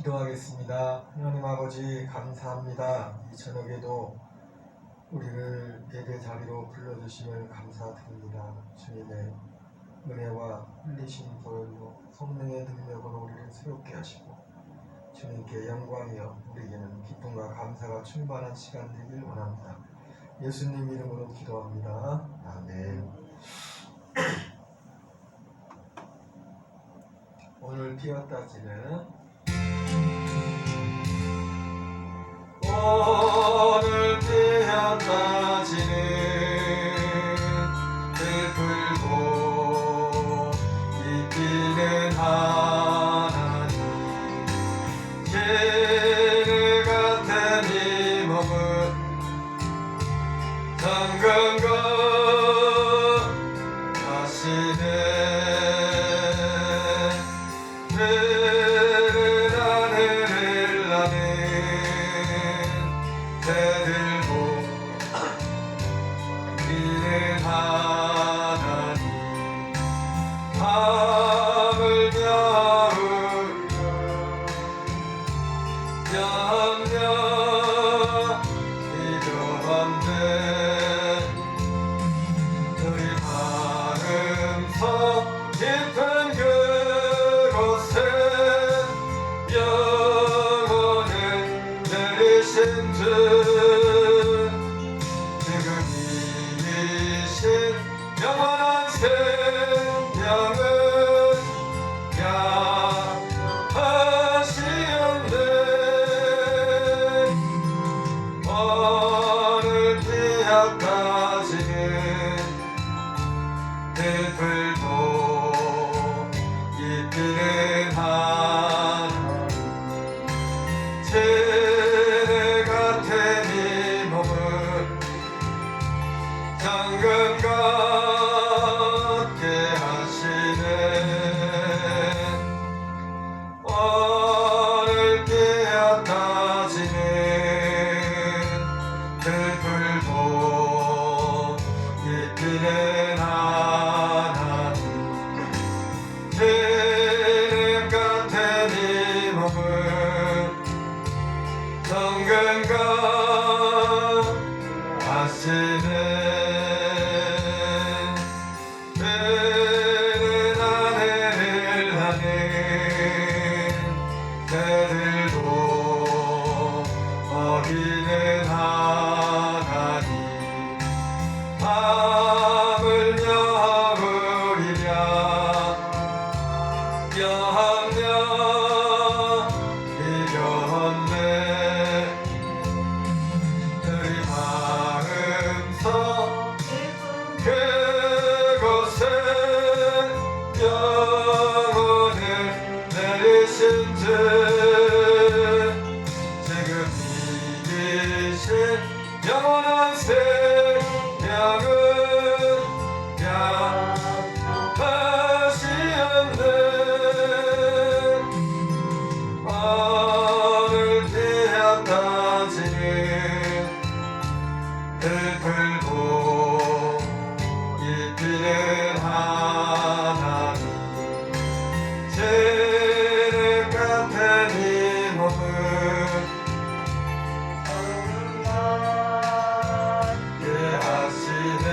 기도하겠습니다. 하나님 아버지 감사합니다. 이 저녁에도 우리를 예배 자리로 불러주심을 감사드립니다. 주님의 은혜와 흘리신 보혈로 성령의 능력으로 우리를 새롭게 하시고 주님께 영광이여 우리에게는 기쁨과 감사가 충만한 시간 되길 원합니다. 예수님 이름으로 기도합니다. 아멘. 오늘 피었다지는 오늘 피었다지는 들풀고 이기는 하나님 기름 같은 이 몸은 당근과 하시네 대들고 이는 하나님 밤을 명령 이겨한데 너희 마음속 깊은 그곳에 영원을 내리신 주 영원한 생명을 약하시옵네. 오늘 기약까지는 들풀도 입히는 하나님 지혜 같은 이 몸을 당근과 오늘 깨어나지는 들풀도 입히는 하나님 기름 같은 이 몸을 정근과 하시네 새들도 어기는 하나님 밤을 여우리랴 영영 이겼네 너희 마음속 그곳에 영원을 내리신 주 지금 이기신 영원한 생명을 약하시옵네. 오늘 피었다지는 들풀도 입히는 하나님 지혜 같은 이 몸을 예하시네.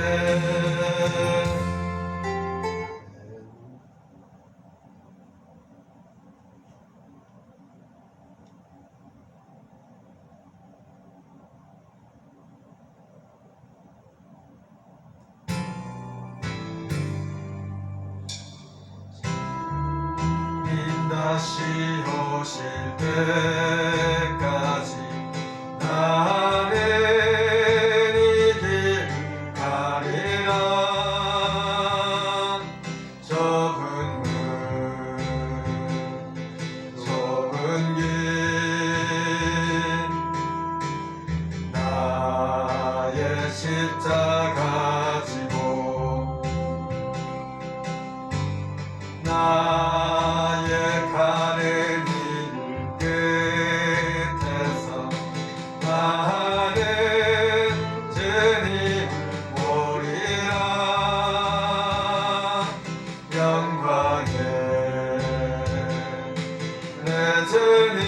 다시 오실 때까지 나는 이 길 가리라. 좁은 길 나의 십자가 지고 나의 가는 길 끝에서 나는 주님을 보리라. 영광에 내 주님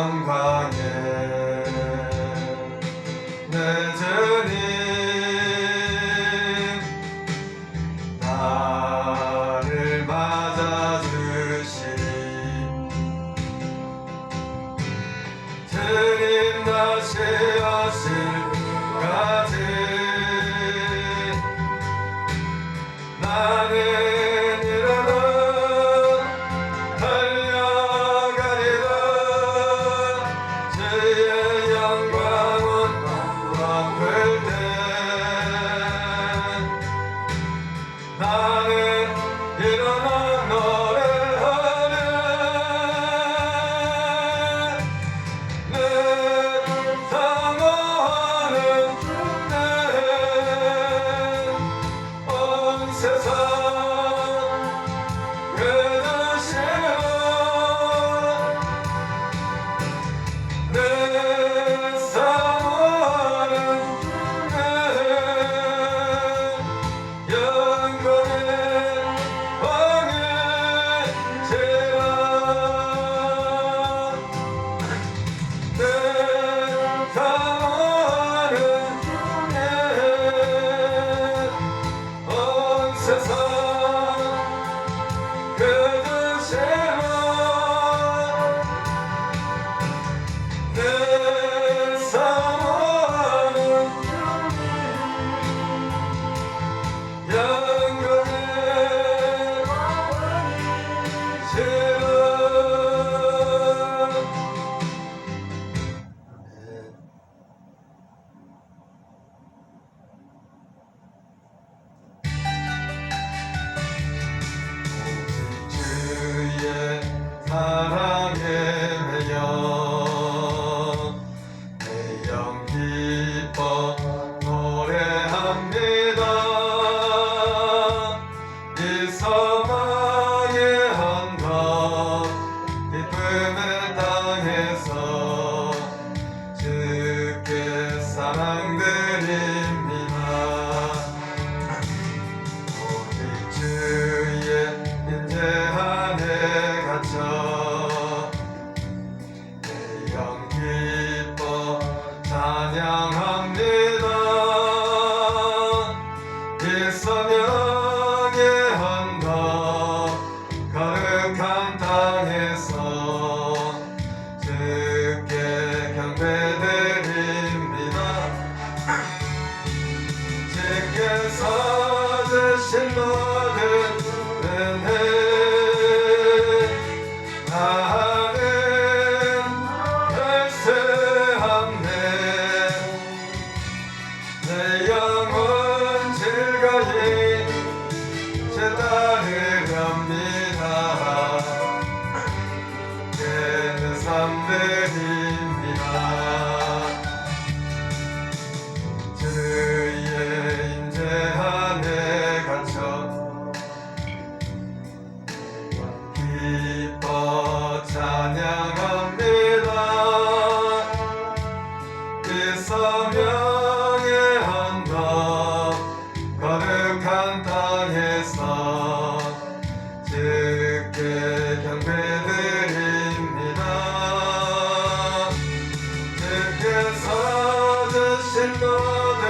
영광에 내 주님 나를 맞아주시리. 주님 다시 오실까지 나는 일어나 달려가리라. 주의 영광은 덮을 때 나는 일어나 노래하리. 내 사모하는 온 세상 그대시라. 내 사모하는 영광의 왕의 제라. 내 사모하는 온 세상 그대시라. 내 사모하는 영광의 제라. 주의 사랑에 매여 내 영 기뻐 노래합니다. 이 사망의 언덕 기쁨의 땅에서 주께 사랑드립니다. 오직 주의 인재 안에 갇혀 내 영 기뻐 찬양합니다. 이 사명의 언덕 거룩한 땅에서 주께 경배드립니다. 주께서 주신 모든 은혜 나는 열쇠함네. 내 영혼 즐거이 제 따르렵니다. 깨는 삶들입니다. 주의 인재 안에 갇혀 기뻐 찬양합니다. 이 사명의 언덕 거룩한 땅에서 주께 경배드립니다. 주께서 주신 모든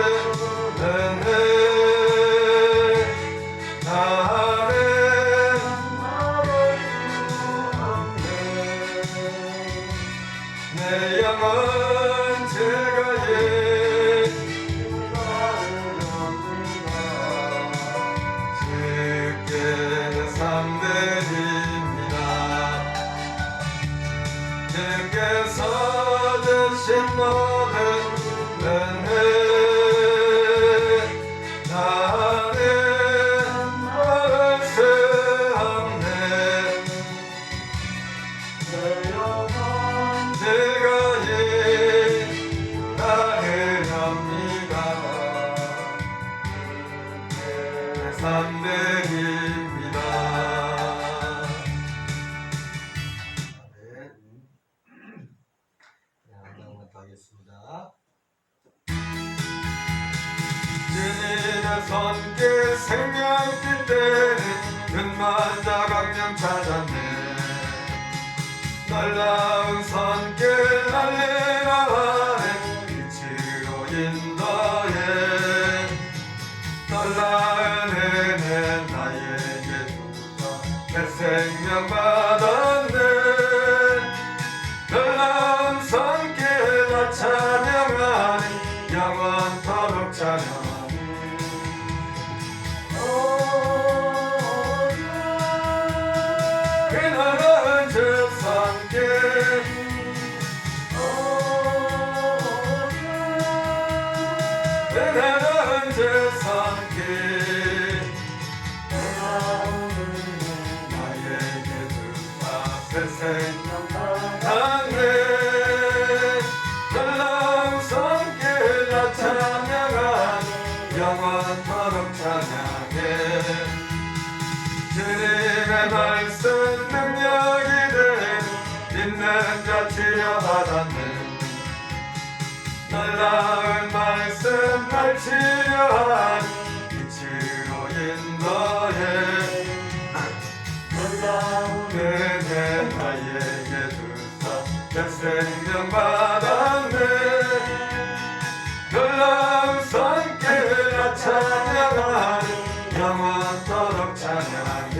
은혜 나는 내 영혼 즐거이 주께 삶드립니다. 주께서 주신 모든 은혜 나는 월세함네. 내 영혼 즐거이 따르렵니다. 삶들입니다. 하겠습니다. 주님의 손길 생명빛 때는 눈만자 강령 찾았네. 놀라운 손길 받았네. 놀라운 손길 나 찬양하네. 영원토록 찬양해. 주님의 말씀 능력이 돼 믿는 자 치료받았네. 놀라운 말씀 날 치료한 빛으로 인도해. 놀라운 은혜 나에게 주사 내 생명 받았네. 놀라운 손길 나 찬양하네. 영원토록 찬양해.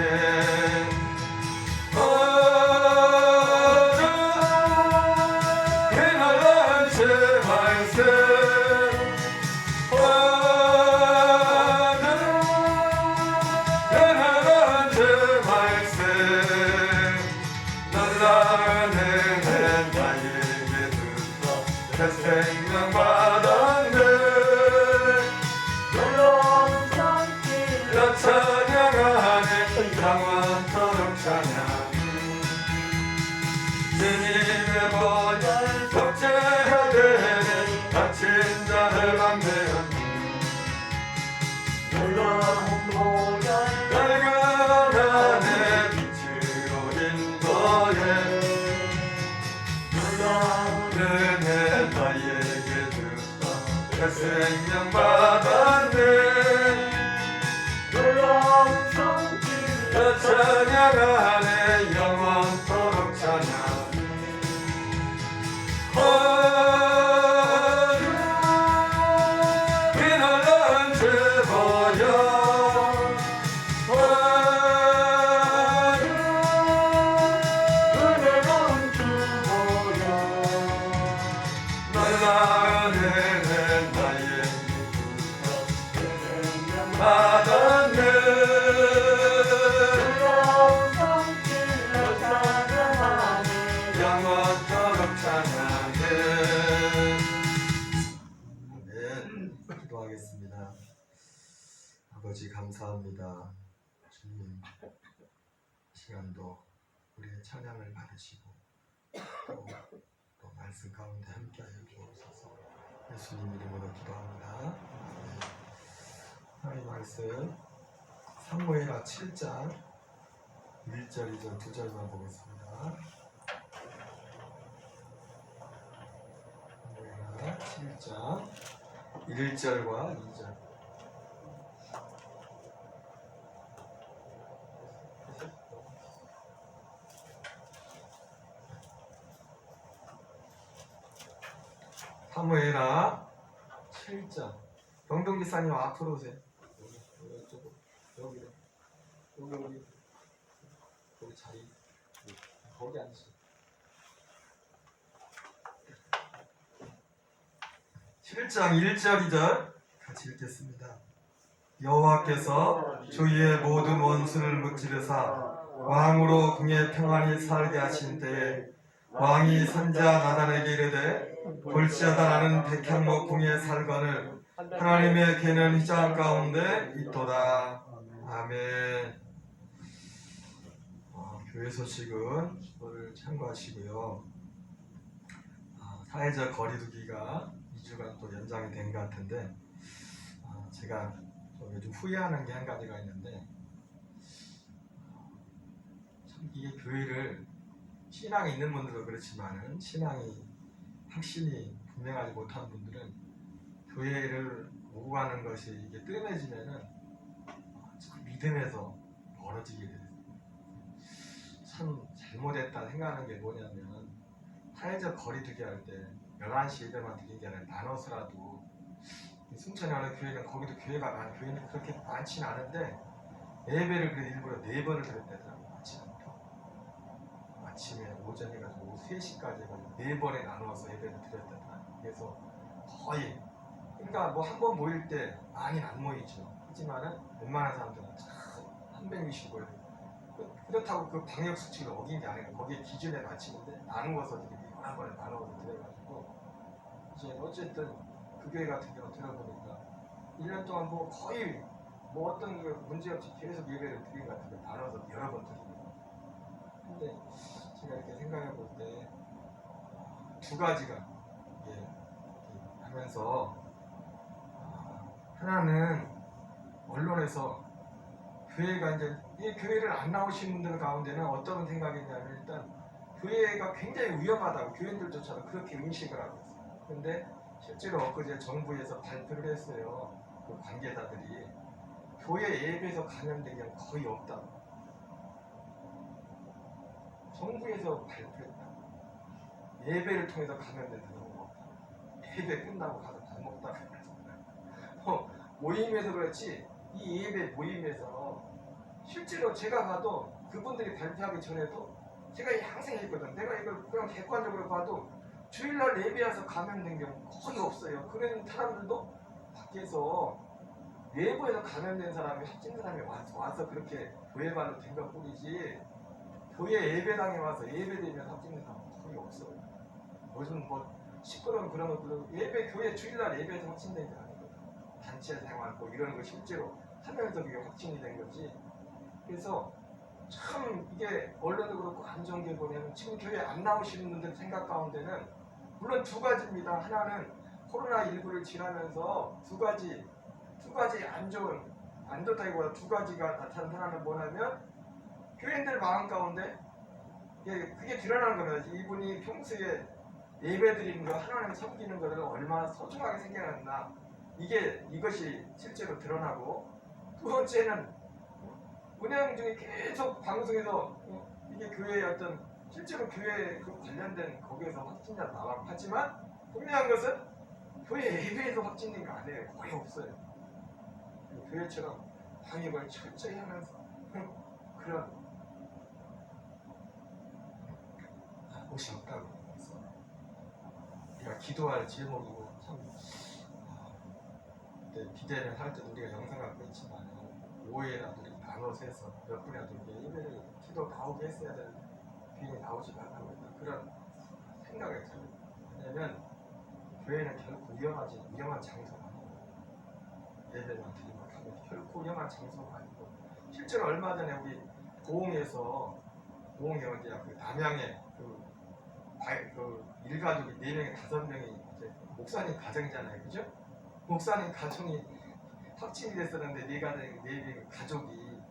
내 생명 받았네. 놀라운 손길 나 찬양하네. 영원토록 찬양해. 주님의 보혈 속죄가 되네. 다친 자를 감내하네. 놀라운 보혈 날가나네. 빛으로 인도해. 놀라운 은혜 나에게 주사 내 생명 받았네. 놀라운 손길 나 찬양하네. 영원토록 찬양해. 이 놀라운 주 보혈 받았네. 놀라운 손길 나 찬양하네. 영원토록 찬양해. 아멘. 기도하겠습니다. 아버지 감사합니다. 주님 시간도 우리의 찬양을 받으시고 또 말씀 가운데 함께하여 주옵소서. 예수님 이름으로 기도합니다. 하나님 말씀 사무엘하 7장 1절 2절 2절만 보겠습니다. 사무엘하 7장 1절과 2절. 사무엘하 7장. 병동 기사님 앞으로 오세요. 여기 자리 거기 앉으세요. 7장 1절 2절 같이 읽겠습니다. 여호와께서 주위의 모든 원수를 무찌르사 왕으로 궁에 평안히 살게 하신 때에 왕이 선지자 나단에게 이르되 볼지어다 나는 백향목 궁에 살거늘 하나님의 개는 휘장 가운데 있도다. 아멘. 교회 소식은 이거를 참고하시고요. 사회적 거리두기가 2주간 또 연장이 된 것 같은데 제가 요즘 후회하는 게 한 가지가 있는데 참 이게 교회를 신앙이 있는 분들도 그렇지만은 신앙이 확신이 분명하지 못한 분들은 교회를 오고 가는 것이 이게 뜸해지면은 참 믿음에서 멀어지게 돼요. 참 잘못했다 생각하는 게 뭐냐면 사회적 거리두기 할 때 11시 예배만 드린 게 아니라 나눠서라도 순천에 어느 교회는 거기도 교회가 많은 교회는 그렇게 많지는 않은데 예배를 그 일부러 4번을 드렸다더라고요. 아침에 오전에 가지고 오후 3시까지 해가지고 4번에 나누어서 예배를 드렸다더라. 그래서 거의 그러니까 뭐 한 번 모일 때 많이는 안 모이죠. 하지만은 웬만한 사람들은 한 365일 그렇다고 그 방역 수칙을 어긴 게 아니고 거기에 기준에 맞추는데 나누어서 드리기 한 번에 나누어서 드려가지고 이제 어쨌든 그 교회 같은 경우 들어보니까 1년 동안 뭐 거의 뭐 어떤 문제 없이 계속 예배를 드린 것 같은데 나눠서 여러 번 드립니다. 근데 제가 이렇게 생각해 볼 때 두 가지가 하면서 하나는 언론에서 교회가 이제 이 교회를 안 나오신 분들 가운데는 어떤 생각이냐면 일단 교회가 굉장히 위험하다고 교인들조차도 그렇게 인식을 하고 있어요. 그런데 실제로 엊그제 정부에서 발표를 했어요. 그 관계자들이 교회 예배에서 감염된 게 거의 없다고. 정부에서 발표했다. 예배를 통해서 감염된 사람은 없다. 예배 끝나고 가서 밥 먹다가 모임에서 그렇지 이 예배 모임에서 실제로 제가 봐도 그분들이 발표하기 전에도 제가 항상 했거든. 내가 이걸 그냥 객관적으로 봐도 주일날 예배 와서 감염된 경우 거의 없어요. 그런 사람들도 밖에서 외부에서 감염된 사람이 확진 사람이 와서 그렇게 교회만으로 된 것 뿐이지 교회 예배당에 와서 예배드리면 확진된 사람은 거의 없어요. 요즘 뭐 시끄러운 그런 것도 예배 교회 주일날 예배에서 확진된 게 아니거든. 단체 생활 뭐 이런 거 실제로 하면서 그게 확진이 된 거지. 그래서 참 이게 언론도 그렇고 안정교회 보면 지금 교회 안 나오시는 분들 생각 가운데는 물론 두 가지입니다. 하나는 코로나19를 지나면서 두 가지 안 좋다기보다 두 가지가 나타난 하나는 뭐냐면 교인들 마음 가운데 그게 드러나는 겁니다. 이분이 평소에 예배드리는 거 하나님 섬기는 것을 얼마나 소중하게 생각했나 이것이 실제로 드러나고 두 번째는 운영 중에 계속 방송에서 이게 교회의 어떤 실제로 교회 그 관련된 거기에서 확진자 나와 하지만 분명한 것은 교회 예배에서 확진된 거 아니에요. 거의 없어요. 교회처럼 방역을 철저히 하면서 그런 곳이 없다고 해서 우리가 기도할 제목이고 참 기대를 할 때 우리가 영상 갖고 있지만 오해라도 나눠서 해서 몇 분이라도 예배를 기도 나오게 했어야 되는데 괜히 나오지 말라고 했다. 그런 생각을 들어요. 왜냐면 교회는 결코 위험한 장소가 아니에요. 예배만 드리면 가면 결코 위험한 장소가 아니고 실제로 얼마 전에 우리 고흥여대학 그 남양에 그 일가족이 4명에 5명이 이제 목사님 가정이잖아요, 그죠? 목사님 가정이 확진이 됐었는데 4명의 가족이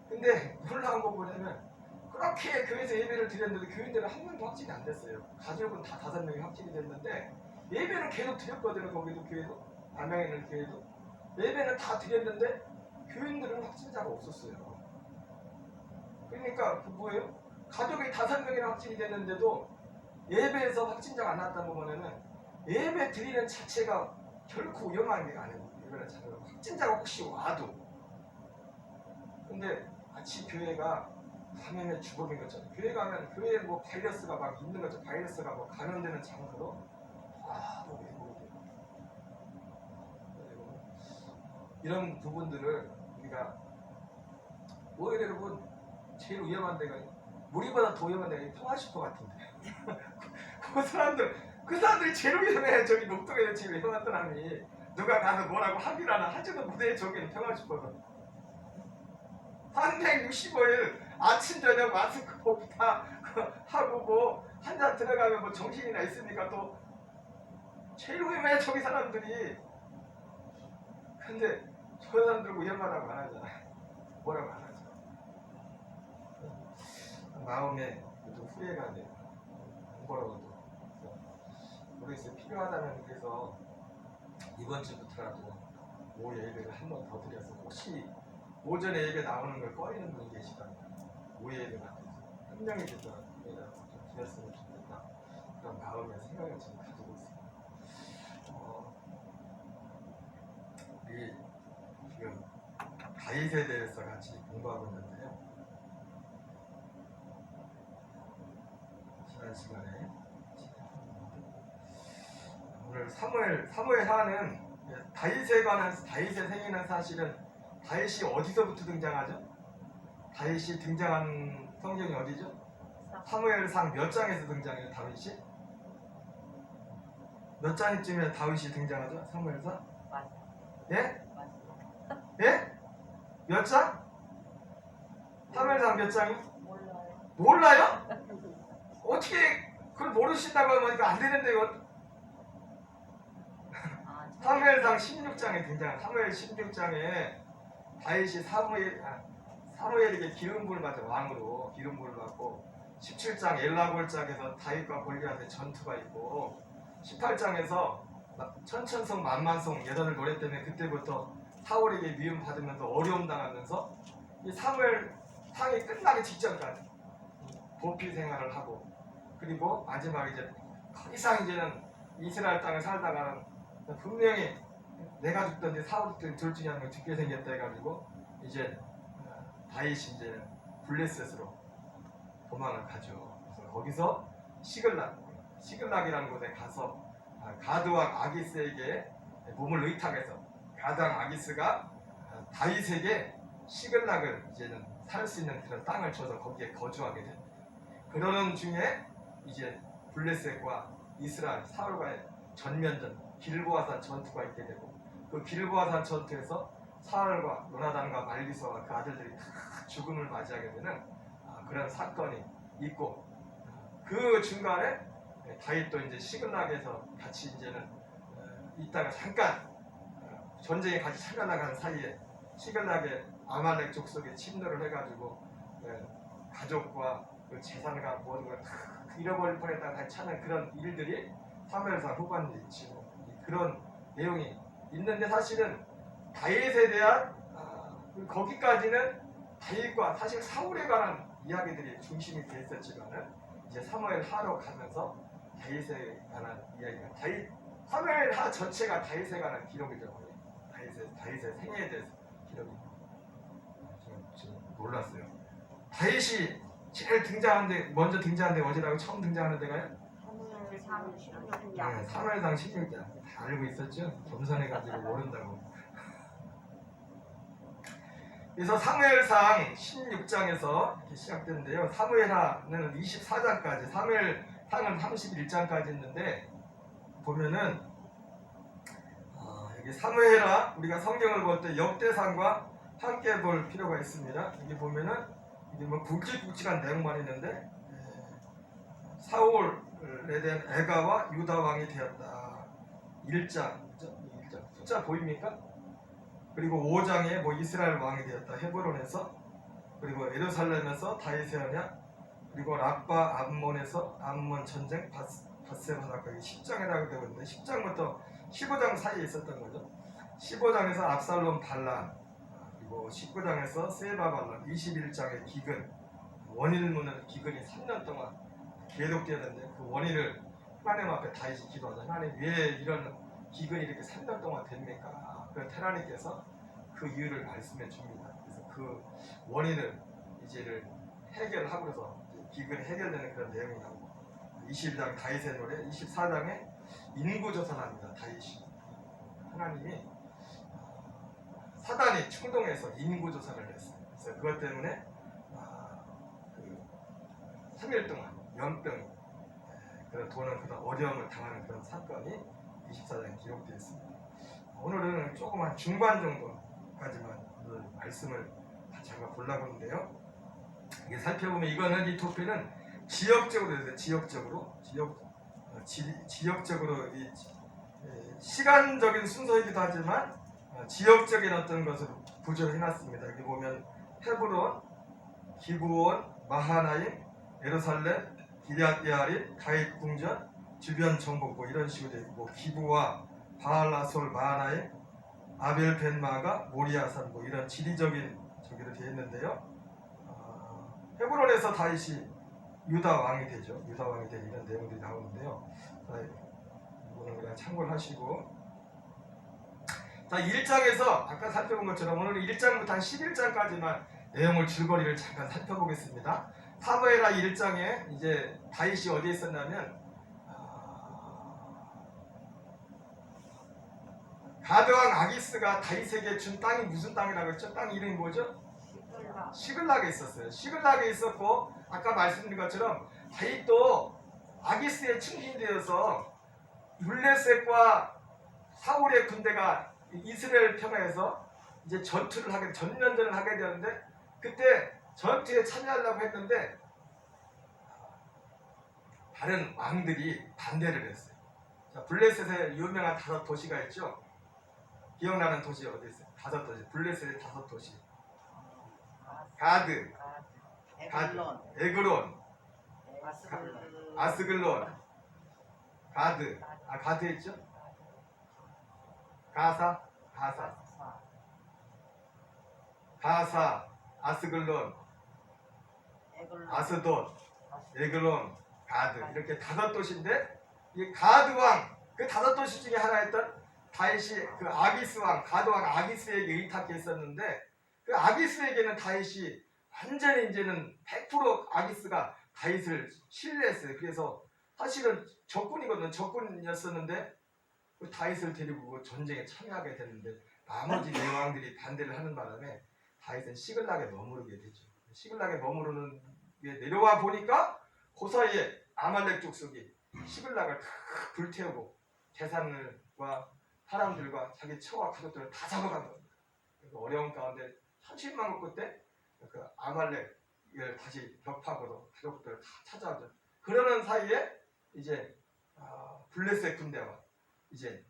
근데 놀라운 거 뭐냐면 그렇게 교회에서 예배를 드렸는데 교인들은 한 명도 확진이 안 됐어요. 가족은 다 5명이 확진이 됐는데 예배는 계속 드렸거든요. 거기도 교회도 남양에 있는 교회도 예배는 다 드렸는데 교인들은 확진자가 없었어요. 그러니까 그 뭐예요? 가족이 5명이나 확진이 됐는데도 예배에서 확진자가 안 났다는 거 보면은 예배 드리는 자체가 결코 위험한 게 아니고 예배는 자체가 확진자가 혹시 와도 근데 마치 교회가 감염의 주범인 것처럼 교회 가면 교회에 뭐 바이러스가 막 있는 것처럼 바이러스가 뭐 감염되는 장소로 외국에 이런 부분들을 우리가 오히려 여러분 제일 위험한 데가 우리보다 더 위험한 데가 평화슈퍼 같은데 그 사람들이 제일 위험해. 저기 녹동에서 제일 위험한 사람이 누가 가서 뭐라고 하기를 하나 하지도 못해. 저기는 평화슈퍼는 365일 아침 저녁 마스크 복 다 하고 뭐 한 잔 들어가면 뭐 정신이나 있으니까 또 제일 위험해 저기 사람들이. 근데 저 사람들 위험하다고 안 하잖아요. 뭐라고 안 하죠. 마음에 후회가 돼요. 뭐라고도 모르겠어요. 필요하다면 그래서 이번 주부터라도 오후 예배를 한 번 더 드려서 혹시 오전에 예배 나오는 걸 꺼리는 분이 계시다면 오후 예배가 한 명이 됐더라도 예배를 좀 드렸으면 좋겠다. 그런 마음의 생각을 지금 가지고 있습니다. 우리 지금 다윗에 대해서 같이 공부하고 있는데요. 지난 시간에 오늘 사무엘하는 다윗에 관한 다윗의 생애는 사실은 다윗이 어디서부터 등장하죠? 다윗이 등장한 성경이 어디죠? 사무엘상 몇 장에서 등장해요? 다윗이? 몇 장쯤에 다윗이 등장하죠? 사무엘상? 예? 예? 몇 장? 사무엘상 몇 장이요? 몰라요? 어떻게 그걸 모르신다고 하면 이거 안 되는데 이건. 사무엘상 16장에 등장한 사무엘 16장에 다윗이 사무엘에게 기름 부음을 받아 왕으로 기름 부음을 받고 17장 엘라골장에서 다윗과 골리앗의 전투가 있고 18장에서 천천성 만만성 예전을 노래 때문에 그때부터 사울에게 미움 받으면서 어려움 당하면서 이 사무엘 상이 끝나기 직전까지 도피 생활을 하고 그리고 마지막에 이제 더 이상 이제는 이스라엘 땅에 살다가는 분명히 내가 죽든지 사울이 죽든지 둘 중에 한 명 죽게 생겼다 해가지고 이제 다윗이 이제 블레셋으로 도망을 가죠. 그래서 거기서 시글락이라는 곳에 가서 가드왕 아기스에게 몸을 의탁해서 가드왕 아기스가 다윗에게 시글락을 이제는 살 수 있는 그런 땅을 줘서 거기에 거주하게 됩니다. 그러는 중에 이제 블레셋과 이스라엘 사울과의 전면전 길보아산 전투가 있게 되고 그 길보아산 전투에서 사울과 요나단과 말기서와 그 아들들이 다 죽음을 맞이하게 되는 그런 사건이 있고 그 중간에 다윗도 이제 시글락에서 같이 이제는 있다가 잠깐 전쟁에 같이 참여나가는 사이에 시글락에 아말렉 족속에 침노를 해가지고 가족과 그 재산과 모든 걸 다 잃어버릴 뻔했다가 다시 찾는 그런 일들이 사무엘상 후반부에 있고 그런 내용이 있는데 사실은 다윗에 대한 거기까지는 다윗과 사실 사울에 관한 이야기들이 중심이 돼 있었지만은 이제 사무엘 하로 가면서 다윗에 관한 이야기가 사무엘 하 전체가 다윗에 관한 기록이죠. 다윗의 생애에 대해서 기록이. 지금 놀랐어요. 다윗이 제일 먼저 등장한 데가 어디라고 처음 등장하는 데가요? 사무엘상 16장. 다 알고 있었죠? 겸손해가지고 모른다고. 그래서 사무엘상 16장에서 이렇게 시작되는데요. 사무엘하는 24장까지, 사무엘상은 31장까지 있는데 보면은 여기 사무엘하 우리가 성경을 볼 때 역대상과 함께 볼 필요가 있습니다. 여기 보면은 이게 뭐 굵직굵직한 내용만 있는데 사울에 대한 애가와 유다 왕이 되었다. 1장 숫자 보입니까? 그리고 5장에 뭐 이스라엘 왕이 되었다. 헤브론에서 그리고 예루살렘에서 다윗의 언약 그리고 랍바 암몬에서 암몬 전쟁 바세바다까지 10장이라고 되고 있는데 10장부터 15장 사이에 있었던 거죠. 15장에서 압살롬 반란 그리고 19장에서 세바 반란 21장의 기근 원인문은 기근이 3년 동안 계속되었는데 그 원인을 하나님 앞에 다윗이 기도하자. 하나님 왜 이런 기근이 이렇게 3년 동안 됩니까? 그 하나님께서 그 이유를 말씀해 줍니다. 그래서 그 원인을 이제를 해결하고서 기근이 해결되는 그런 내용이 나오고 22장 다윗의 노래 24장에 인구조사합니다. 다윗이 하나님이 사단이 충동해서 인구조사를 했어요. 그래서 그것 때문에 3일 동안 연병 그런 도는 그런 어려움을 당하는 그런 사건이 24장에 기록되어 있습니다. 오늘은 조금 한 중반 정도까지만 오늘 말씀을 같이 한번 보려고 하는데요. 이게 살펴보면 이거는 이 토피는 지역적으로 해서 지역적으로 이 시간적인 순서이기도 하지만 지역적인 어떤 것을 구조를 해놨습니다. 여기 보면 헤브론, 기브온, 마하나임, 예루살렘, 기럇-예아림, 다윗 궁전, 주변 정복고 이런 식으로 되어 있고 기브와 바알라솔, 마하나임, 아벨 벤마가, 모리아산 뭐 이런 지리적인 저기로 되어 있는데요. 헤브론에서 다윗이 유다 왕이 되죠. 유다 왕이 되는 이런 내용들이 나오는데요. 이거는 그냥 참고를 하시고 자 1장에서 아까 살펴본 것처럼 오늘 1장부터 한 11장까지만 내용을 줄거리를 잠깐 살펴보겠습니다. 사무엘하 1장에 이제 다윗이 어디에 있었냐면 가드왕 아기스가 다윗에게 준 땅이 무슨 땅이라고 했죠? 땅 이름이 뭐죠? 시글락에 있었어요. 시글락에 있었고 아까 말씀드린 것처럼 다윗도 아기스의 충신되어서 블레셋과 사울의 군대가 이스라엘 평야에서 이제 전면전을 하게 되었는데 그때 전투에 참여하려고 했는데 다른 왕들이 반대를 했어요. 자, 블레셋의 유명한 5도시가 있죠. 기억나는 도시 어디 있어요? 5도시. 블레셋의 5도시. 가드, 에그론, 아스글론, 가드. 가드 있죠? 가사, 아스글론, 아스돗, 에글론, 가드. 이렇게 5도시인데 이 가드 왕, 그 5도시 중에 하나였던 다윗이 그 아기스 왕, 가드 왕 아기스에게 의탁했었는데 그 아기스에게는 다윗이 완전히 이제는 100% 아기스가 다윗을 신뢰했어요. 그래서 사실은 적군이었었는데 그 다윗을 데리고 전쟁에 참여하게 됐는데 나머지 네 왕들이 반대를 하는 바람에 다윗은 시글락에 머무르게 되죠. 시글락에 머무르는 게 내려와 보니까 그 사이에 아말렉 족속이 시글락을 불태우고 재산과 사람들과 자기 처와 가족들을 다 잡아간 겁니다. 그래서 어려운 가운데 30만 국 끝에 그 아말렉을 다시 격파하고도 가족들을 다 찾아오죠. 그러는 사이에 이제 블레셋 군대와 이제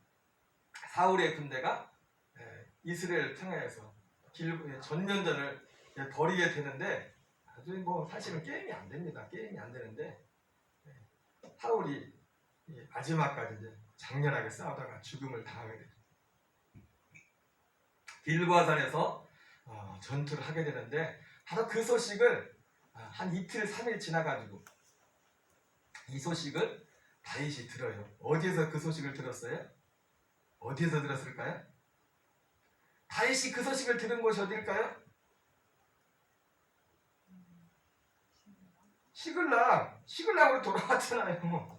사울의 군대가 이스라엘 평야에서 전면전을 벌이게 되는데 아주 뭐 사실은 게임이 안 됩니다. 게임이 안 되는데 사울이 마지막까지 이제 장렬하게 싸우다가 죽음을 당하게 되죠. 길보아산에서 전투를 하게 되는데 바로 그 소식을 한 이틀 3일 지나가지고 이 소식을 다윗이 들어요. 어디에서 그 소식을 들었어요? 어디에서 들었을까요? 다윗이 그 소식을 들은 곳이 어딜까요? 시글락으로 돌아왔잖아요.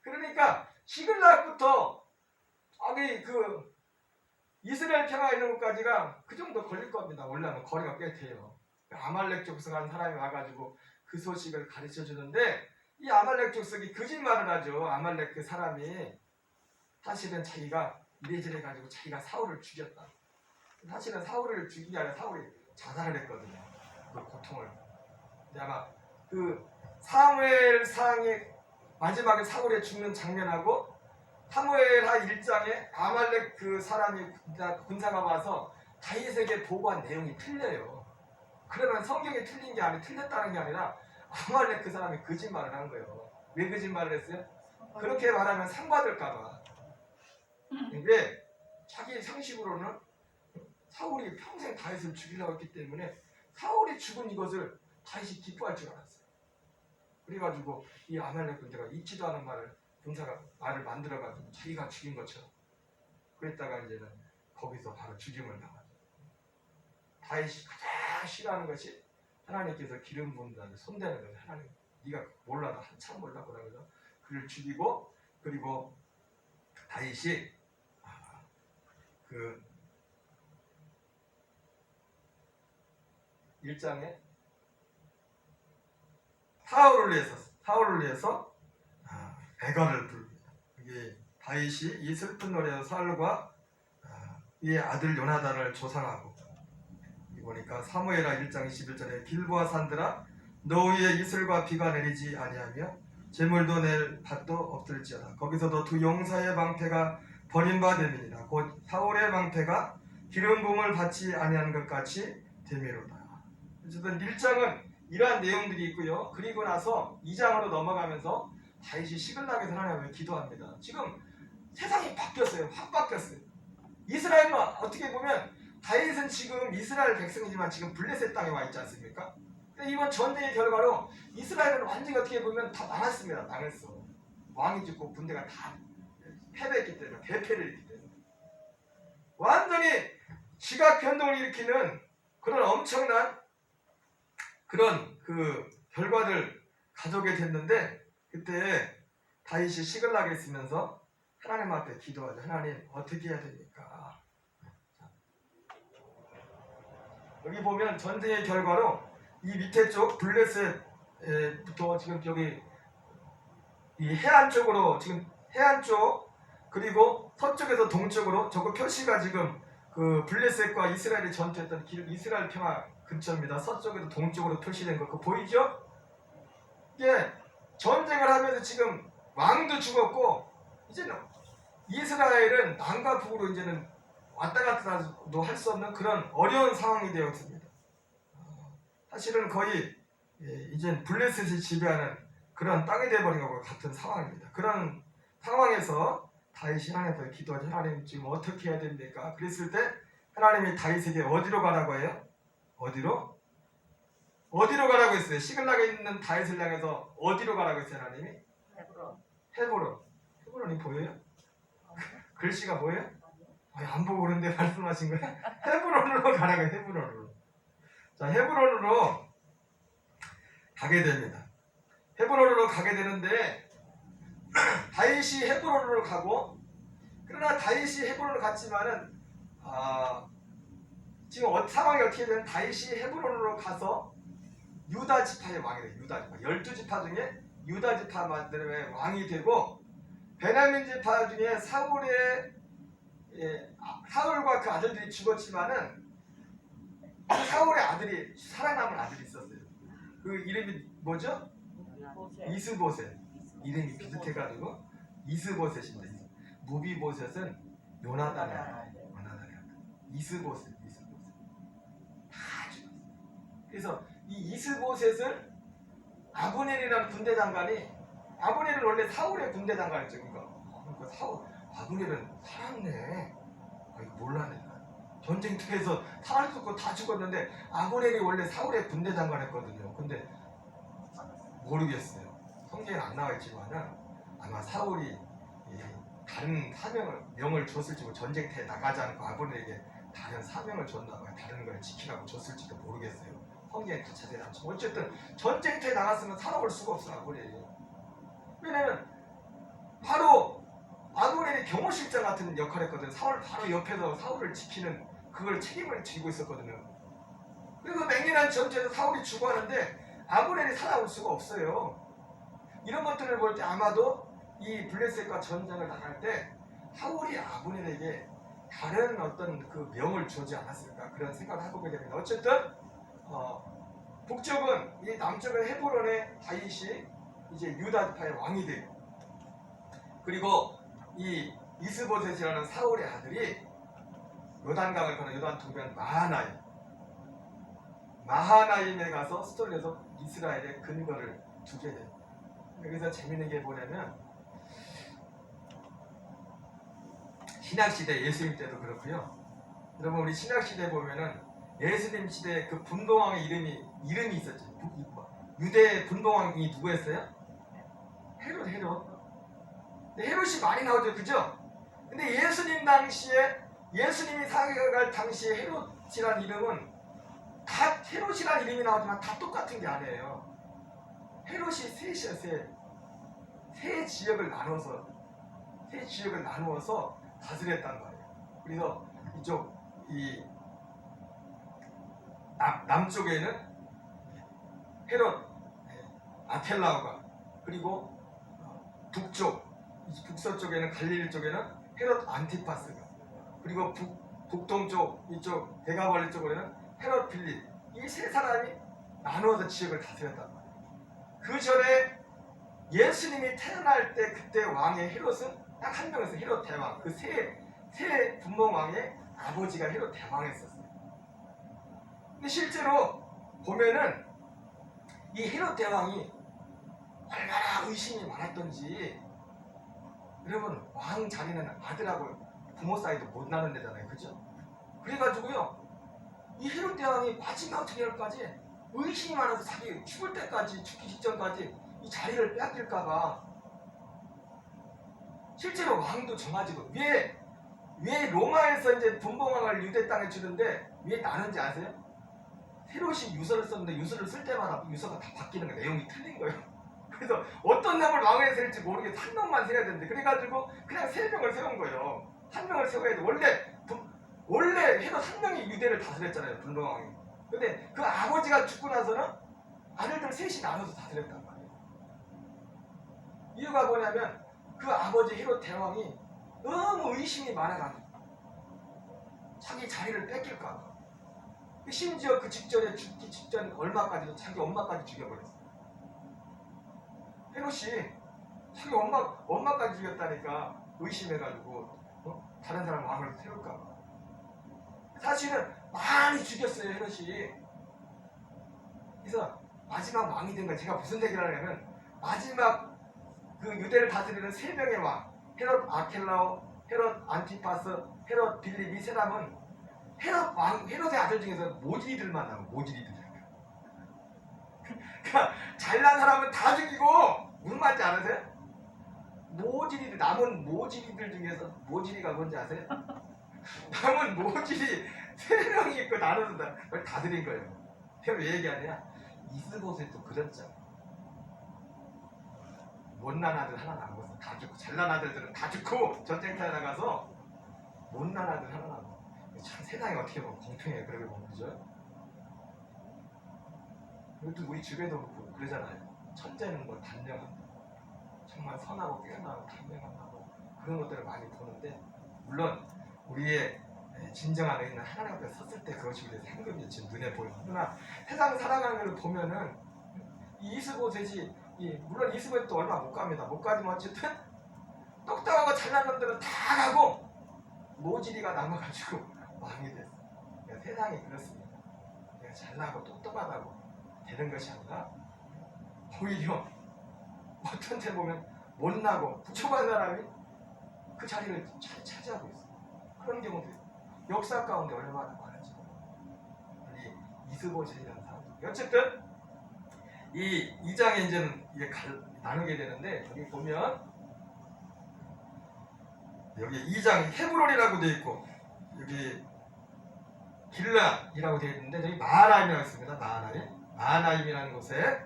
그러니까 시글락부터 그 이스라엘 평화에 있는 곳까지가 그 정도 걸릴 겁니다. 올라면 거리가 꽤 돼요. 아말렉 족속 한 사람이 와가지고 그 소식을 가르쳐 주는데 이 아말렉 족속이 거짓말을 하죠. 아말렉 그 사람이 사실은 자기가 이래저래 가지고 자기가 사울을 죽였다. 사실은 사울을 죽인 게 아니라 사울이 자살을 했거든요. 그 고통을. 근데 아마 그 사무엘상의 마지막에 사울의 죽는 장면하고 사무엘하 1장에 아말렉 그 사람이 군사가 와서 다윗에게 보고한 내용이 틀려요. 그러면 성경이 틀린 게 아니라 틀렸다는 게 아니라 아말렉 그 사람이 거짓말을 한 거예요. 왜 거짓말을 했어요? 그렇게 말하면 상받을까봐. 왜? 자기 상식으로는 사울이 평생 다윗을 죽이려고 했기 때문에 사울이 죽은 이것을 다윗이 기뻐할 줄 알았어요. 그래가지고 이 아말렉 군대가 잊지도 않은 군사가 말을 만들어가지고 자기가 죽인 것처럼 그랬다가 이제는 거기서 바로 죽임을 당하죠. 다윗이 가장 싫어하는 것이 하나님께서 기름 부은 자를 손대는 거예요. 하나님, 네가 몰라도 한참 몰라고 그러면서 그를 죽이고, 그리고 다윗이 그 1장에 사울을 위해서 애가를 부릅니다. 이게 다윗이 이 슬픈 노래로 사울과 이의 아들 요나단을 조상하고, 보니까 사무엘하 1장 21절에 길보아 산들아 너 위에 이슬과 비가 내리지 아니하며 재물도 낼 밭도 없을지어다. 거기서도 두 용사의 방패가 버림바 됨이니라. 곧 사울의 방패가 기름 부음을 받지 아니하는 것 같이 됨이로다. 어쨌든 1장은 이러한 내용들이 있고요. 그리고 나서 2장으로 넘어가면서 다윗이 시글락에서 하나님을 기도합니다. 지금 세상이 바뀌었어요. 확 바뀌었어요. 이스라엘은 어떻게 보면 다윗은 지금 이스라엘 백성이지만 지금 블레셋 땅에 와 있지 않습니까? 근데 이번 전쟁의 결과로 이스라엘은 완전히 어떻게 보면 다 망했습니다. 망했어. 왕이 죽고 군대가 다 패배했기 때문에, 대패를 했기 때문에 완전히 지각 변동을 일으키는 그런 엄청난 그런 그 결과를 가져오게 됐는데, 그때 다윗이 시글락에 있으면서 하나님 앞에 기도하죠. 하나님, 어떻게 해야 됩니까? 여기 보면 전쟁의 결과로 이 밑에 쪽 블레셋부터 지금 여기 이 해안 쪽으로, 지금 해안 쪽 그리고 서쪽에서 동쪽으로 저거 표시가 지금 그 블레셋과 이스라엘이 전투했던 이스라엘 평화 근처입니다. 서쪽에서 동쪽으로 표시된 거 그거 보이죠? 예, 전쟁을 하면서 지금 왕도 죽었고 이제는 이스라엘은 남과 북으로 이제는 왔다 갔다도 할 수 없는 그런 어려운 상황이 되었습니다. 사실은 거의 이제 블레셋이 지배하는 그런 땅이 되어버린 것과 같은 상황입니다. 그런 상황에서 다윗이 하나님께 기도하지 하나님 지금 어떻게 해야 됩니까? 그랬을 때 하나님이 다윗에게 어디로 가라고 해요? 어디로? 어디로 가라고 했어요? 시글락에 있는 다윗을 향해서 어디로 가라고 했어요? 하나님이? 헤브론. 헤브론. 헤브론이 보여요? 글씨가 보여요? 안 보고 그런데 말씀하신 거예요? 헤브론으로 가라고 해요. 헤브론으로. 자, 헤브론으로 가게 됩니다. 헤브론으로 가게 되는데 다윗이 헤브론으로 가고, 그러나 다윗이 헤브론으로 갔지만은 지금 상황이 어떻게 되면 다윗이 헤브론으로 가서 유다 지파의 왕이 돼요. 유다 지파 12지파 중에 유다 지파만들의 왕이 되고, 베냐민 지파 중에 사울과 그 아들들이 죽었지만은 그 사울의 아들이 살아남은 아들이 있었어요. 그 이름이 뭐죠? 이스보셋. 이름이 비슷해가지고 이스보셋인데, 무비보셋은 요나단의 아들. 이스보셋 다 죽었어요. 그래서 이 이스보셋을 아브넬이라는 군대 장관이, 아브넬은 원래 사울의 군대 장관이었죠. 그러니까 아브넬은 살았네. 이거 몰랐네. 전쟁터에서 사할 수 없고 다 죽었는데 아브넬이 원래 사울의 군대 장관이었거든요. 근데 모르겠어요. 성경에 안 나와 있지만은 아마 사울이 다른 명을 줬을지, 전쟁터에 나가지 않고 아브넬에게 다른 사명을 줬나 봐요. 다른 걸 지키라고 줬을지도 모르겠어요. 성경에 다 자세히 안 쳐. 어쨌든 전쟁터에 나갔으면 살아올 수가 없어, 아브넬이. 왜냐면 바로 아브넬이 경호실장 같은 역할을 했거든요. 사울 바로 옆에서 사울을 지키는 그걸 책임을 지고 있었거든요. 그리고 맹렬한 전쟁에서 사울이 죽어가는데 아브넬이 살아올 수가 없어요. 이런 것들을 볼 때 아마도 이 블레셋과 전쟁을 나갈 때 사울이 아브넬에게 다른 어떤 그 명을 주지 않았을까, 그런 생각을 해보게 됩니다. 어쨌든 북쪽은, 이 남쪽은 헤브론의 다윗이 이제 유다 지파의 왕이 되고, 그리고 이 이스보셋이라는 사울의 아들이 요단강을 건너 요단 동편 마하나임에 가서 스톨에서 이스라엘의 근거를 두게 됩니다. 여기서 재밌는 게 뭐냐면, 신약시대 예수님 때도 그렇고요. 여러분, 우리 신약시대 보면은 예수님 시대에 그 분봉왕의 이름이 있었죠. 유대 분봉왕이 누구였어요? 헤롯. 근데 헤롯이 많이 나오죠, 그죠? 근데 예수님 당시에, 예수님이 살아갈 당시에 헤롯이라는 이름은 다 헤롯이라는 이름이 나오지만 다 똑같은 게 아니에요. 헤롯이 세 지역을 나누어서 다스렸단 말이에요. 그래서 이쪽 남쪽에는 헤롯 아켈라오가, 그리고 북서쪽에는 갈릴리 쪽에는 헤롯 안티파스가, 그리고 북동쪽 이쪽 대가벌리 쪽으로는 헤롯 필립, 이 세 사람이 나누어서 지역을 다스렸단 말이에요. 그 전에 예수님이 태어날 때 그때 왕의 헤롯은 딱 한 명이었어요. 헤롯 대왕. 그 세 분봉 왕의 아버지가 헤롯 대왕이었어요. 근데 실제로 보면은 이 헤롯 대왕이 얼마나 의심이 많았던지, 여러분, 왕 자리는 아들하고 부모 사이도 못 나눈 데잖아요, 그죠? 그래가지고요, 이 헤롯 대왕이 마지막 저녁까지 의심이 많아서 자기 죽을 때까지, 죽기 직전까지 이 자리를 빼앗길까봐 실제로 왕도 정하지고, 왜 로마에서 이제 분봉왕을 유대 땅에 주는데 왜 나는지 아세요? 헤롯이 유서를 썼는데 유서를 쓸 때마다 유서가 다 바뀌는 거예요. 내용이 틀린 거예요. 그래서 어떤 놈을 왕에 세울지 모르겠어. 한 놈만 세워야 되는데, 그래가지고 그냥 3명을 세운 거예요. 한 명을 세워야 돼. 원래 헤롯 한 명이 유대를 다스렸잖아요, 분봉왕이. 근데 그 아버지가 죽고 나서는 아들들 셋이 나눠서 다스렸단 말이에요. 이유가 뭐냐면 그 아버지 헤롯 대왕이 너무 의심이 많아가지고 자기 자리를 뺏길까 봐. 심지어 그 직전에, 죽기 직전 얼마까지도 자기 엄마까지 죽여버렸어요. 헤롯이 자기 엄마까지 죽였다니까. 의심해가지고 다른 사람 왕을 세울까 봐. 사실은 많이 죽였어요, 헤롯이. 그래서 마지막 왕이 된 거예요. 제가 무슨 얘기를 하냐면 마지막 그 유대를 다스리는 세 명의 왕, 헤롯 아켈라오, 헤롯 안티파스, 헤롯 빌립, 이 사람은 헤롯의 아들 중에서 모질이들만 나오고, 모질이들. 그러니까 잘난 사람은 다 죽이고, 무슨 말인지 아세요? 모질이들, 남은 모질이들 중에서 모질이가 뭔지 아세요? 남은 모질이 세 명이 있고 나눠서 다 드린 거예요. 그럼 왜 얘기하냐? 이스보셋도 그랬잖아. 못난 아들 하나 남았어. 다 죽고, 잘난 아들들은 다 죽고 전쟁터에 나가서 못난 아들 하나 남았어. 참 세상이 어떻게 보면 공평해요. 그러게 보면, 그죠? 그것도 우리 집에도 그러잖아요. 첫째는 뭐 단명한다. 정말 선하고 깨어나고 단명하고 그런 것들을 많이 보는데, 물론 우리의 진정한 의인은 하나님 앞에 섰을 때 그것이 우리의 상급이 지금 눈에 보여요. 그러나 세상 살아가는 걸 보면은 이 이스보셋이, 물론 이스보셋도 얼마 못 갑니다. 못 가지만 어쨌든 똑똑하고 잘난 놈들은 다 가고 모질이가 남아가지고 왕이 됐어. 그러니까 세상이 그렇습니다. 내가 잘나고 똑똑하다고 되는 것이 아니라 오히려 어떤 데 보면 못나고 부족한 사람이 그 자리를 잘 차지하고 있어. 그런 경우도 있어. 역사 가운데 얼마나 많은지. 이 이스보셋이라는 사람. 어쨌든 이 2장에 이제는 이게 나누게 되는데, 여기 보면 여기 2장 헤브론이라고 되어 있고 여기 길라이라고 되어 있는데, 여기 마하나임이라고 있습니다. 마하나임이라는 곳에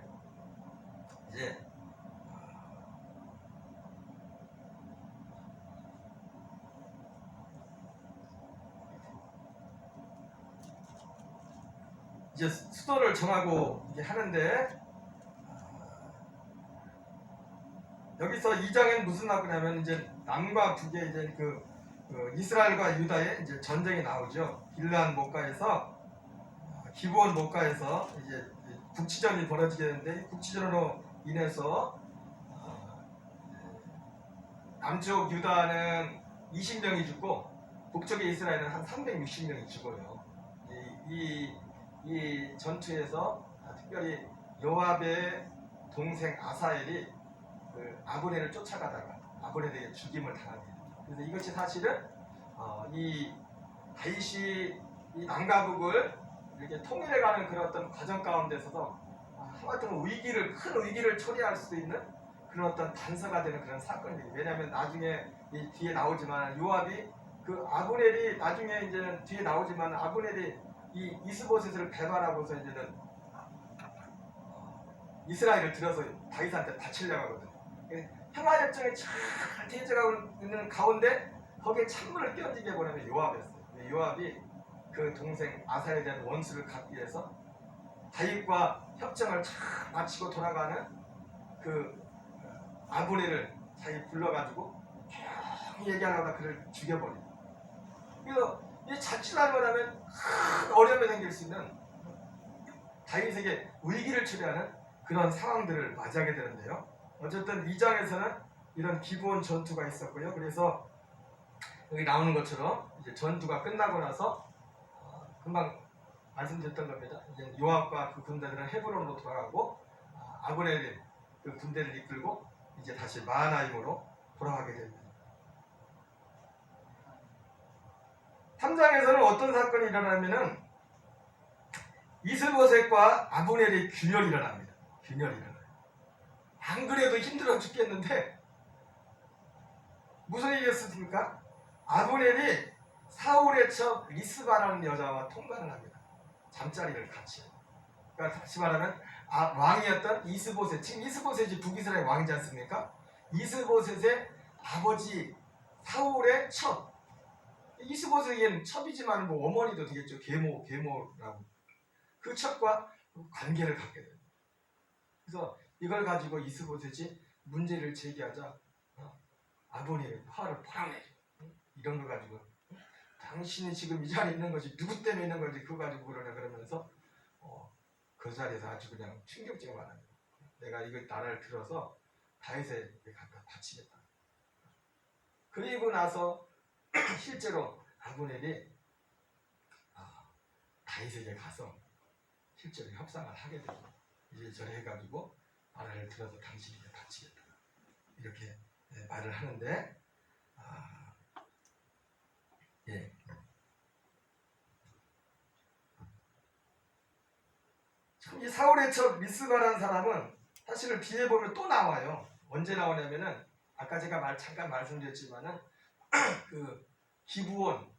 이제 수도를 정하고 이게 하는데, 여기서 2장에는 무슨 나오냐면 이제 남과 북에 이제 그 이스라엘과 유다의 이제 전쟁이 나오죠. 길르앗 목가에서 기브온 목가에서 이제 국지전이 벌어지게 되는데, 이 국지전으로 인해서 남쪽 유다는 20명이 죽고 북쪽의 이스라엘은 한 360명이 죽어요. 이 전투에서 특별히 요압의 동생 아사엘이 그 아브넬을 쫓아가다가 아브넬에게 죽임을 당하게 됩니다. 그래서 이것이 사실은 이 다윗이 이 남과 북을 이렇게 통일해가는 그런 어떤 과정 가운데 있어서 하여튼 큰 위기를 초래할 수 있는 그런 어떤 단서가 되는 그런 사건이에요. 왜냐하면 나중에 이 뒤에 나오지만 요압이 그 아브넬이 나중에 이제는 뒤에 나오지만 아브넬이 이 이스보셋을 배반하고서 이제는 이스라엘을 들어서 다윗한테 바치려고 하거든요. 평화협정이 잘 되어가고 있는 가운데 거기에 찬물을 끼얹게 보내면 요압이었어요. 요압이 그 동생 아사에 대한 원수를 갚기 위해서 다윗과 협정을 잘 마치고 돌아가는 그 아브넬을 자기 불러가지고 조용히 얘기하려다 그를 죽여버려요. 그래서 이 자칫 잘못하면 큰 어려움이 생길 수 있는 다윗에게 위기를 초래하는 그런 상황들을 맞이하게 되는데요. 어쨌든 2장에서는 이런 기브온 전투가 있었고요. 그래서 여기 나오는 것처럼 이제 전투가 끝나고 나서 금방 말씀드렸던 겁니다. 이제 요압과 그 군대들은 헤브론으로 돌아가고 아브넬이 그 군대를 이끌고 이제 다시 마하나임으로 돌아가게 됩니다. 3장에서는 어떤 사건이 일어나면은 이스보셋과 아브넬의 균열이 일어납니다. 균열이 일어나요. 안 그래도 힘들어 죽겠는데 무슨 일이었습니까? 아브넬이 사울의 첩 리스바라는 여자와 통관을 합니다. 잠자리를 같이. 그러니까 다시 말하면 왕이었던 이스보셋, 지금 이스보셋이 북이스라엘 왕이지 않습니까? 이스보셋의 아버지 사울의 첩. 이스보셋에게는 첩이지만 뭐 어머니도 되겠죠. 계모라고. 그 첩과 관계를 갖게 돼요. 그래서 이걸 가지고 이스보셋이 문제를 제기하자 아브넬이 화를 팍 내죠. 이런 걸 가지고 당신이 지금 이 자리에 있는 것이 누구 때문에 있는 건지 그거 가지고 그러냐 그러면서 그 자리에서 아주 그냥 충격적인 말합니다. 내가 이거 나라를 들어서 다윗에게 갖다 바치겠다. 그리고 나서 실제로 아브넬이 다윗에게 가서 실제로 협상을 하게 되고 이래저래 해가지고 말을 들어서 당신에게 바치겠다 이렇게 말을 하는데 예. 참 이 사울의 첩 미스바라는 사람은 사실은 뒤에 보면 또 나와요. 언제 나오냐면은 아까 제가 잠깐 말씀드렸지만은 그 기브온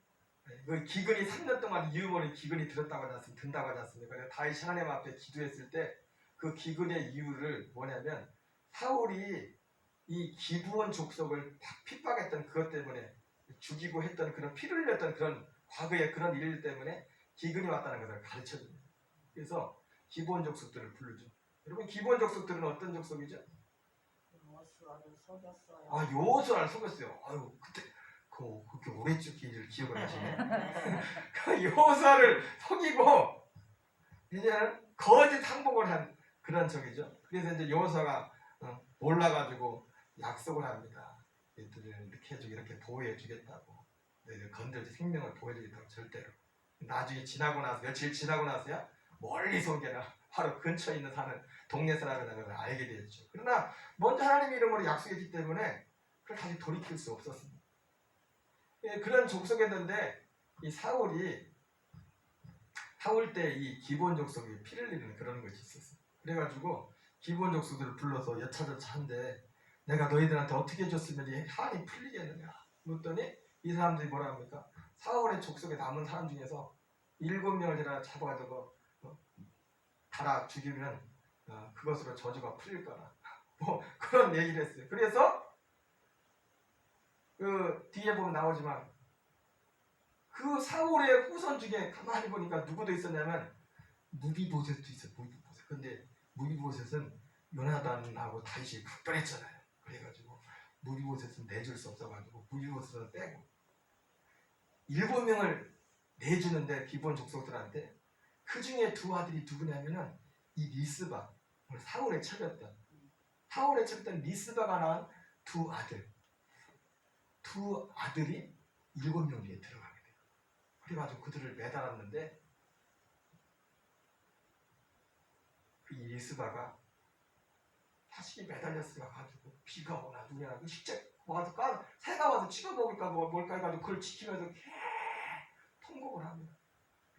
그 기근이 3년 동안 이유원이 기근이 든다고 하지 않습니까? 그래서 다윗이 하나님 앞에 기도했을 때 그 기근의 이유를 뭐냐면 사울이 이 기브온 족속을 핍박했던 그것 때문에 죽이고 했던 그런 피를 흘렸던 그런 과거의 그런 일 때문에 기근이 왔다는 것을 가르쳐줍니다. 그래서 기브온 족속들을 부르죠. 여러분 기브온 족속들은 어떤 족속이죠? 여호수아를 속였어요. 여호수아를 속였어요. 아유 그때 그렇게 오래 죽기를 기억을 하시네. 그 여호수아를 속이고 이제는 거짓 항복을 한 그런 적이죠. 그래서 이제 여호수아가 몰라가지고 약속을 합니다. 얘들을 이렇게 해주고 이렇게 보호해주겠다고, 너희들 건들지 생명을 보호해주겠다고 절대로. 나중에 지나고 나서 며칠 지나고 나서야 멀리서 오게나 바로 근처에 있는 사는 동네 사람이라는 걸 알게 되었죠. 그러나 먼저 하나님 이름으로 약속했기 때문에 그걸 다시 돌이킬 수 없었습니다. 예, 그런 족속이었는데 이 사울 때 이 기브온 족속이 피를 흘리는 그런 것이 있었어요. 그래가지고 기브온 족속들을 불러서 여차저차 한데 내가 너희들한테 어떻게 해줬으면 이 한이 풀리겠느냐 묻더니 이 사람들이 뭐라 합니까? 사울의 족속에 남은 사람 중에서 7명을 잡아가지고 달아 죽이면 그것으로 저주가 풀릴 거라 뭐 그런 얘기를 했어요. 그래서 그 뒤에 보면 나오지만 그 사울의 후손 중에 가만히 보니까 누구도 있었냐면 무비보셋도 있어요. 무비보셋. 근데 무비보셋은 요나단하고 다윗이 각별했잖아요. 그래가지고 무비보셋은 내줄 수 없어가지고 무비보셋은 빼고 7명을 내주는데 기브온 족속들한테 그 중에 두 아들이 누구냐면은 이 리스바, 사울의 첩이었던 리스바가 낳은 두 아들이 7명 위에 들어가게 돼요. 그래가지고 그들을 매달았는데 이 리스바가 자식이 매달렸으니까 가지고 비가 오나 눈이 오나 실제 와서 새가 와서 찍어먹을까 뭘까 해가지고 그걸 지키면서 계속 통곡을 합니다.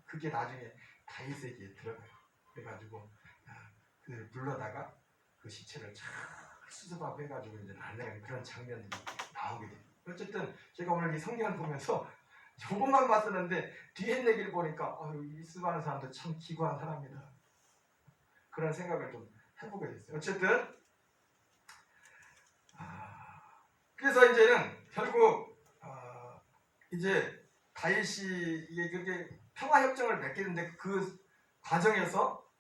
그게 나중에 다윗에게 들어가요. 그래가지고 그를 불러다가 그 시체를 잘 수습하고 해가지고 이제 날려가는 그런 장면들이 나오게 돼요. 어쨌든 제가 오늘 이 성경을 보면서 조금만 봤었는데 뒤에 얘기를 보니까 리스바는 사람도 참 기구한 사람이다. 그런 생각을 좀 해보게 됐어요. 어쨌든 그래서 이제는 결국 이제 다윗이 이게 그렇게 평화협정을 맺게 되는데 그 과정에서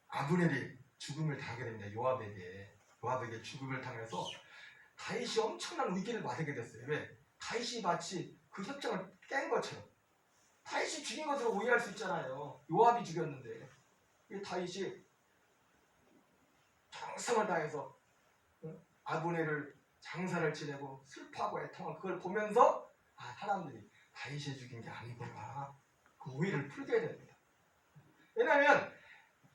아브넬이 죽음을 당하게 됩니다. 요압에게 죽음을 당해서 다윗이 엄청난 위기를 맞게 됐어요. 왜? 다윗이 마치 그 협정을 깬 것처럼 다윗이 죽인 것으로 오해할 수 있잖아요. 요압이 죽였는데 다윗이 정성을 다해서 아브넬을 장사를 지내고 슬퍼하고 애통한 그걸 보면서 사람들이 다윗이 죽인 게 아니구나 그 오해를 풀게 됩니다. 왜냐하면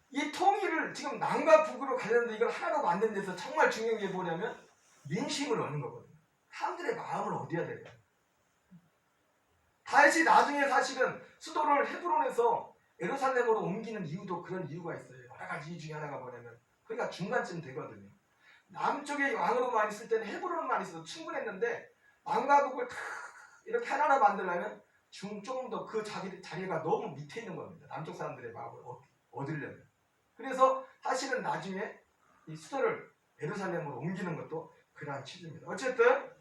이 통일을 지금 남과 북으로 가려는데 이걸 하나로 만든 데서 정말 중요한 게 뭐냐면 민심을 얻는 거거든요. 사람들의 마음을 얻어야 돼요. 다윗이 나중에 사실은 수도를 헤브론에서 예루살렘으로 옮기는 이유도 그런 이유가 있어요. 여러 가지 이유 중에 하나가 뭐냐면 그러니까 중간쯤 되거든요. 남쪽에 왕으로만 있을 때는 헤브론만 있어도 충분했는데 남과 북을 다 이렇게 하나로 만들려면 조금 더 그 자리가 너무 밑에 있는 겁니다. 남쪽 사람들의 마음을 얻으려면. 그래서 사실은 나중에 이 수도를 예루살렘으로 옮기는 것도 그러한 취지입니다. 어쨌든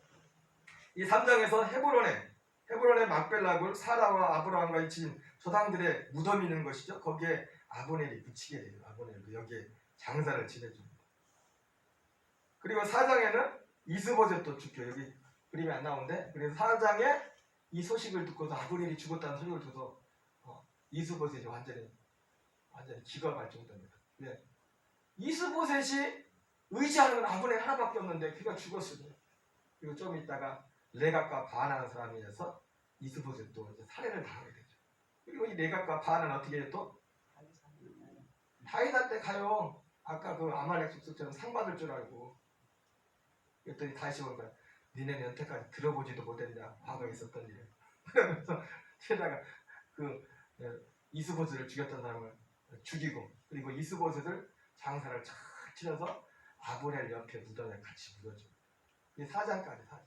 이 3장에서 헤브론의 막벨라굴 사라와 아브라함과 이 지금 조상들의 무덤이 있는 것이죠. 거기에 아브넬이 묻히게 돼요. 아브넬도 여기에 장사를 지내줍니다. 그리고 4장에는 이스보셋도 죽죠. 여기 그림이 안 나오는데 그래서 4장에 이 소식을 듣고서 아브넬이 죽었다는 소식을 듣고서 이스보셋이 완전히 기가 말 정도입니다. 네. 이스보셋이 의지하는 건 아브넬 하나밖에 없는데 그가 죽었으니. 그리고 좀 있다가 레갑과 바하나라는 사람이 해서 이스보셋도 이제 살해를 당하게 되죠. 그리고 이 레갑과 바하나는 어떻게 해요 또? 다윗한테 가요. 아까 그 아말렉 족속처럼 상 받을 줄 알고. 그랬더니 다시 보니까 니네는 여태까지 들어보지도 못했냐 과거에 있었던 일을. 그러면서 게다가 그 이스보셋을 죽였던 사람을 죽이고 그리고 이스보셋을 장사를 잘 치러서 아브넬 옆에 무덤에 같이 묻어줘. 이 4장까지 4장.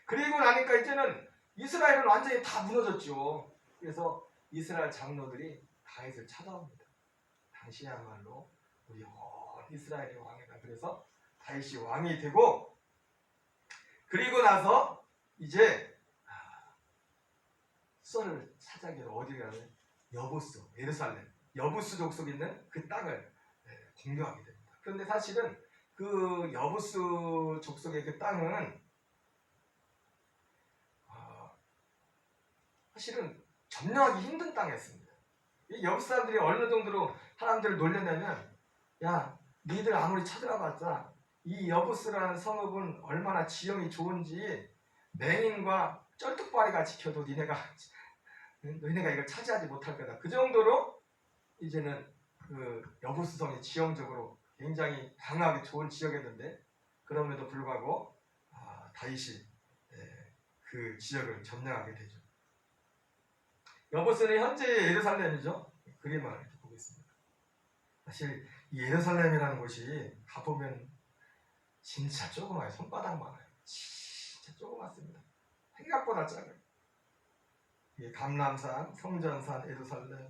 그리고 나니까 이제는 이스라엘은 완전히 다 무너졌죠. 그래서 이스라엘 장로들이 다윗을 찾아옵니다. 당신이야말로 우리 온 이스라엘의 왕이다. 그래서 다윗이 왕이 되고 그리고 나서 이제 썰을 찾아기로 어디를 가면 여부스, 예루살렘, 여부스 족속이 있는 그 땅을 공격하게 됩니다. 그런데 사실은 그 여부스 족속의 그 땅은 사실은 점령하기 힘든 땅이었습니다. 이 여부스 사람들이 어느 정도로 사람들을 놀렸냐면 야, 니들 아무리 찾아봤자 이 여부스라는 성읍은 얼마나 지형이 좋은지 맹인과 쩔뚝바리가 지켜도 너희가 이걸 차지하지 못할 거다. 그 정도로 이제는 그 여부스성이 지형적으로 굉장히 강하게 좋은 지역이었는데 그럼에도 불구하고 다윗이 그 지역을 점령하게 되죠. 여부스는 현재의 예루살렘이죠. 그림을 이렇게 보겠습니다. 사실 이 예루살렘이라는 곳이 가보면 진짜 조그마해요. 손바닥만해요. 진짜 조그맣습니다. 생각보다 작아요. 이게 감람산, 성전산, 예루살렘,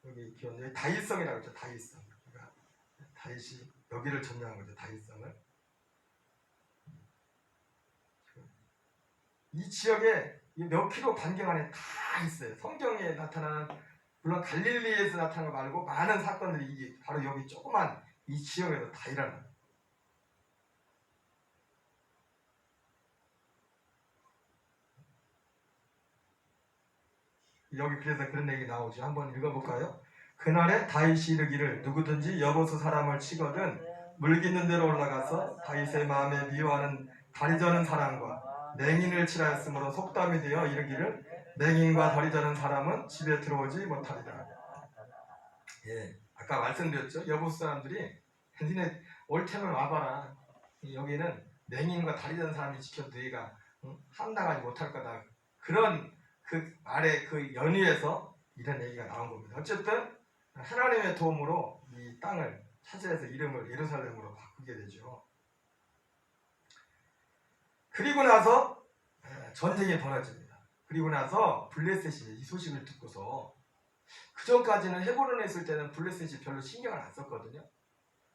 여기 다윗성이라고 했죠. 다윗성. 그러니까 다윗이 여기를 점령한 거죠. 다윗성을. 이 지역에 몇 킬로 반경 안에 다 있어요. 성경에 나타나는 물론 갈릴리에서 나타나는 거 말고 많은 사건들이 이게 바로 여기 조그만 이 지역에서 다 일어나요. 여기 그래서 그런 얘기 나오죠. 한번 읽어볼까요? 그날에 다윗이 이르기를 누구든지 여보스 사람을 치거든 물깃는 데로 올라가서 다윗의 마음에 미워하는 다리 저는 사람과 맹인을 치라했으므로 속담이 되어 이르기를 맹인과 다리 저는 사람은 집에 들어오지 못하리라. 예, 아까 말씀드렸죠. 여보스 사람들이 니네 올 테면 와봐라. 여기는 맹인과 다리 저는 사람이 지켜도 너희가 함당하지 못할 거다. 그런 그 말의 그 연유에서 이런 얘기가 나온 겁니다. 어쨌든 하나님의 도움으로 이 땅을 차지해서 이름을 예루살렘으로 바꾸게 되죠. 그리고 나서 전쟁이 벌어집니다. 그리고 나서 블레셋이 이 소식을 듣고서 그 전까지는 헤브론에 있을 때는 블레셋이 별로 신경을 안 썼거든요.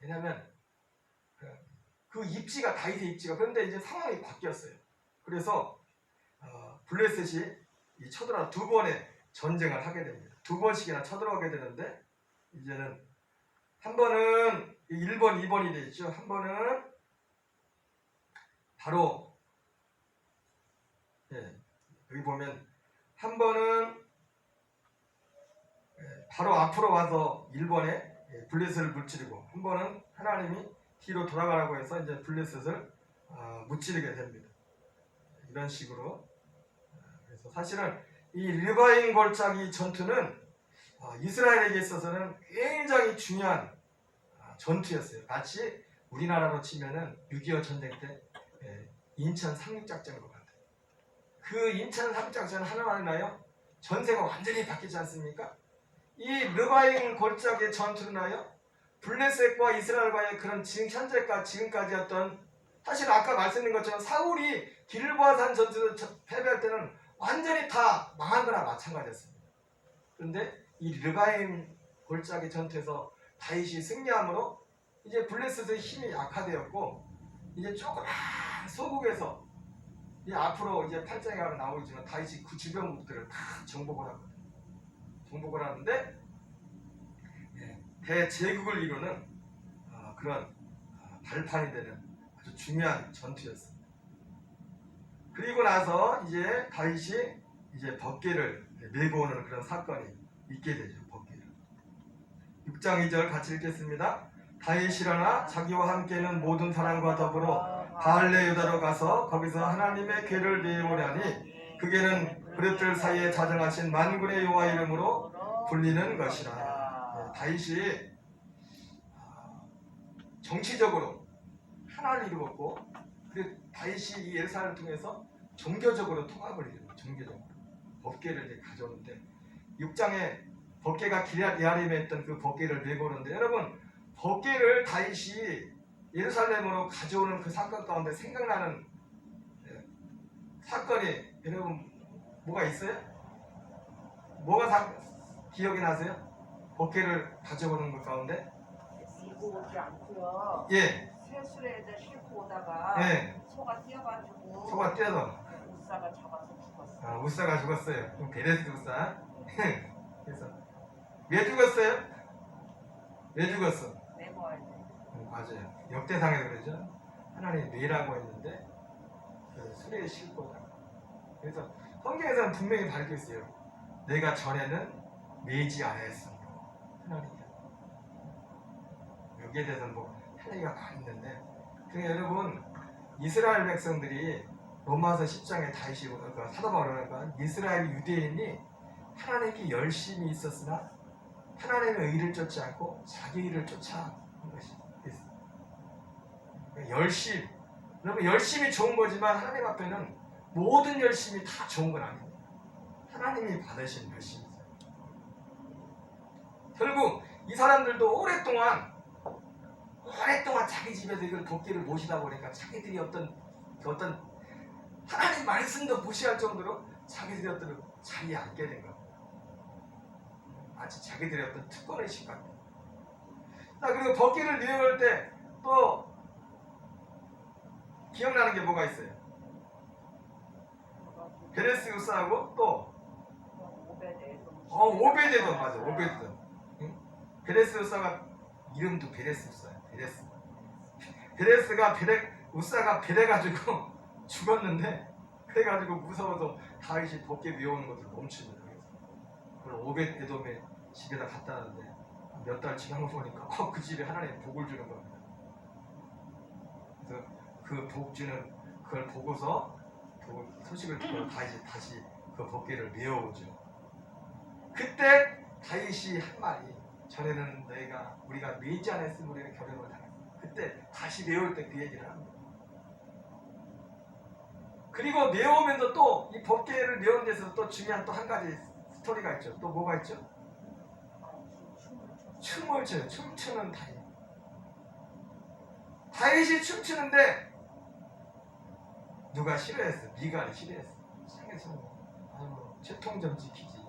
왜냐하면 그 입지가 다윗의 입지가 그런데 이제 상황이 바뀌었어요. 그래서 블레셋이 이 쳐들어 두 번의 전쟁을 하게 됩니다. 두 번씩이나 쳐들어가게 되는데 이제는 한 번은 1번, 2번이 돼 있죠. 한 번은 바로 여기 보면 한 번은 바로 앞으로 와서 1번에 블레셋을 무찌르고 한 번은 하나님이 뒤로 돌아가라고 해서 이제 블레셋을 무찌르게 됩니다. 이런 식으로 그래서 사실은 이 르바임 골짜기 전투는 이스라엘에게 있어서는 굉장히 중요한 전투였어요. 마치 우리나라로 치면은 6.25 전쟁 때 인천 상륙작전인 것 같아요. 그 인천 상륙작전 하나만이나요 전세가 완전히 바뀌지 않습니까? 이 르바임 골짜기 전투로 나요 블레셋과 이스라엘과의 그런 지금 지금까지였던 사실 아까 말씀드린 것처럼 사울이 길보아산 전투를 패배할 때는 완전히 다 망한 거나 마찬가지였습니다. 그런데 이 르바임 골짜기 전투에서 다윗이 승리함으로 이제 블레셋의 힘이 약화되었고 이제 조그만 소국에서 이제 앞으로 이제 8장에 가면 나오지만 다윗이 그 주변국들을 다 정복을 하거든요. 정복을 하는데 대제국을 이루는 그런 발판이 되는 아주 중요한 전투였습니다. 그리고 나서 이제 다윗이 이제 법궤를 메고 오는 그런 사건이 있게 되죠. 법궤를. 6장 2절 같이 읽겠습니다. 다윗이 일어나 자기와 함께 있는 모든 사람과 더불어 바알레 유다로 가서 거기서 하나님의 궤를 메우려니 그게는 그릇들 사이에 자정하신 만군의 여호와 이름으로 불리는 것이라. 다윗이 정치적으로 하나를 이루었고, 그리고 다윗이 이 예루살렘을 통해서 종교적으로 통합을 이루고, 종교적으로 법궤를 이제 가져오는데, 6장에 법궤가 기럇-예아림에 있던 그 법궤를 메고 오는데, 여러분 법궤를 다윗이 예루살렘으로 가져오는 그 사건 가운데 생각나는 사건이 여러분 뭐가 있어요? 뭐가 기억이 나세요? 법궤를 가져오는 것 가운데? 밀고 오지 않고요. 예. 새수레에다 싣고 오다가 예. 소가 뛰어가지고 소가 뛰어서 우사가 잡아서 죽었어. 아, 우사가 죽었어요. 그럼 베레스 우사. 그래서 왜 죽었어요? 왜 죽었어? 메모할 때. 맞아요. 역대상에서 그러죠. 하나님이 뇌라고 했는데 그 수레에 싣고 오다가. 그래서 성경에서는 분명히 밝혀 있어요. 내가 전에는 매지 않았습니다. 하나님이. 여기에 대해서는 뭐 할 얘기가 많이 있는데, 그러니까 여러분 이스라엘 백성들이 로마서 10장에 다윗이 사도 바울은 이스라엘 유대인이 하나님께 열심히 있었으나 하나님의 의를 쫓지 않고 자기 의를 쫓아한 것이 있어요. 열심, 여러분 열심히 좋은 거지만 하나님 앞에는 모든 열심이 다 좋은 건 아닙니다. 하나님이 받으신 열심이죠. 결국 이 사람들도 오랫동안 자기 집에서 이걸 법궤를 모시다 보니까 자기들이 어떤 하나님 말씀도 무시할 정도로 자기들이 어떤 자리에 앉게 된 겁니다. 마치 자기들의 어떤 특권의식 같은. 자, 그리고 법궤를 내어올 때 또 기억나는 게 뭐가 있어요? 베레스 우사하고 또 오베데돔. 맞아, 오베데돔. 응? 베레스 우사가 이름도 베레스 우사야. 베레스가 우사가 베레가지고 죽었는데, 그래가지고 무서워서 다윗이 법궤 메우는 것을 멈추는 거예요. 그걸 오벳에돔의 집에다 갖다 놨는데 몇 달 지나고 보니까 그 집에 하나님 복을 주는 겁니다. 그래서 그 복 주는 그걸 보고서 그 소식을 듣고 다시 그 법궤를 메워오죠. 그때 다윗이 한 말이, 전에는 우리가 메지 않았으면 우리는 결혼을 당했어. 그때 다시 메울 때 그 얘기를 합니다. 그리고 메우면서 또 이 법궤를 메우는 데서 또 중요한 또 한 가지 스토리가 있죠. 또 뭐가 있죠? 춤을 춰요. 춤추는 다윗. 다윗이 춤추는데 누가 싫어했어? 미갈이 싫어했어. 상해서 아유, 채통 좀 지키지.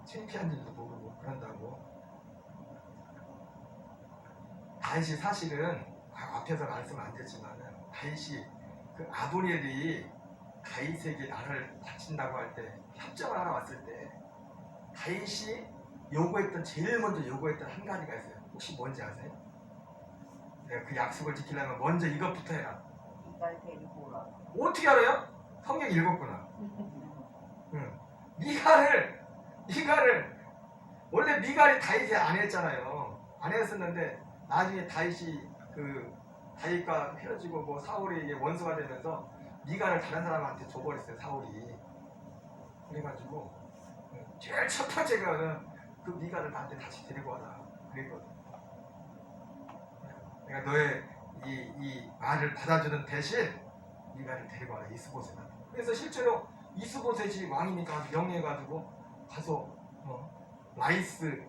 창피한 일도 모르고 그런다고. 다윗이 사실은 앞에서 말씀 안 드렸지만 다윗이 그 아브넬이 다윗에게 나를 바친다고 할 때, 협정을 하러 왔을 때 다윗이 제일 먼저 요구했던 한 가지가 있어요. 혹시 뭔지 아세요? 내가 그 약속을 지키려면 먼저 이것부터 해라. 미갈 데리고 오라. 어떻게 알아요? 성경 읽었구나. 응. 미갈을 원래 미갈이 다윗의 아내였잖아요. 아내였었는데 나중에 다윗이 다윗과 헤어지고 뭐 사울이 원수가 되면서 미갈을 다른 사람한테 줘버렸어요. 사울이. 그래가지고 제일 첫 번째가 그 미갈을 나한테 다시 데리고 와라 그랬거든. 내가 너의 이 말을 받아주는 대신 미갈을 데리고 와라, 이스보셋. 그래서 실제로 이스보셋이 왕이니까 명령해가지고 가서 라이스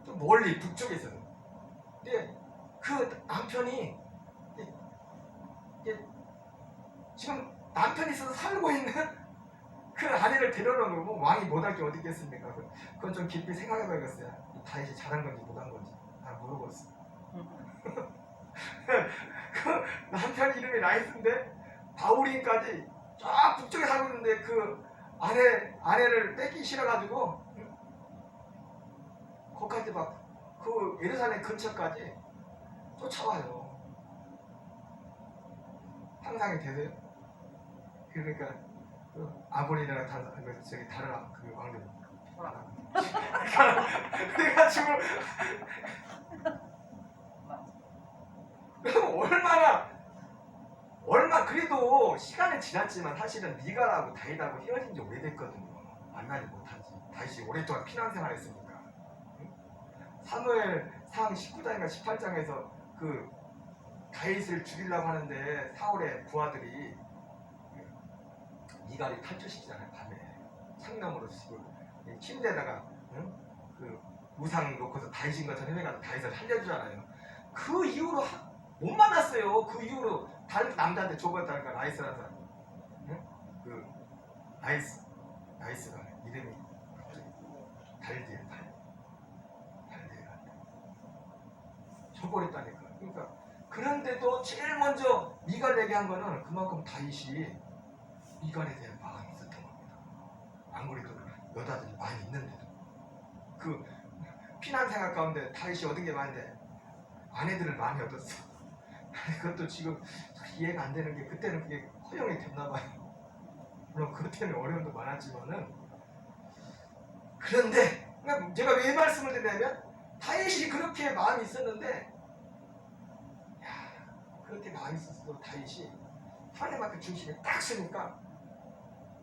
좀 멀리 북쪽에 있어요. 근데 그 남편이 지금 남편이 있어서 살고 있는 그 아내를 데려오는 거고, 왕이 못할 게 어디 있겠습니까? 그건 좀 깊이 생각해봐야겠어요. 다윗이 잘한 건지 못한 건지 모르겠어. 그 남편 이름이 라이스인데 바울인까지 쫙 북쪽에 살고 있는데 그 아내를 뺏기 싫어가지고 거기까지 막 그 예루살렘 근처까지 쫓아와요. 상상이 되세요? 그러니까 아본이랑 다른 그 왕들 그래가지고 그래도 시간이 지났지만 사실은 미가라고 다윗하고 헤어진 지 오래됐거든요. 만나지 못하지. 다윗이 오랫동안 피난생활했으니까. 사무엘상 19장인가 18장에서 그 다윗을 죽이려고 하는데 사울의 부하들이 미갈이 탈출시키잖아요. 밤에 창나무로 치고 침대에다가 그 우상 놓고서 다윗인 것처럼 헤매가서 다윗을 살려주잖아요. 그 이후로 못 만났어요. 그 이후로 다른 남자한테 줘봤다니까. 라이스라는 사람. 그 라이스가 이름이 달디에 쳐버렸다니까. 그러니까 그런데도 제일 먼저 미갈 얘기한 거는 그만큼 다윗이 미갈에 대한 마음이 있었던 겁니다. 안 그래도 여자들이 많이 있는데도 그 피난 생활 가운데 다윗이 얻은 게 많은데 아내들을 많이 얻었어. 그것도 지금 이해가 안 되는 게 그때는 그게 허용이 됐나 봐요. 물론 그것 때문에 어려움도 많았지만은 그런데 제가 왜 말씀을 드리냐면 다윗이 그렇게 마음이 있었는데 그렇게 마음이 있었어도 다윗이 하나님 앞에 중심에 딱 서니까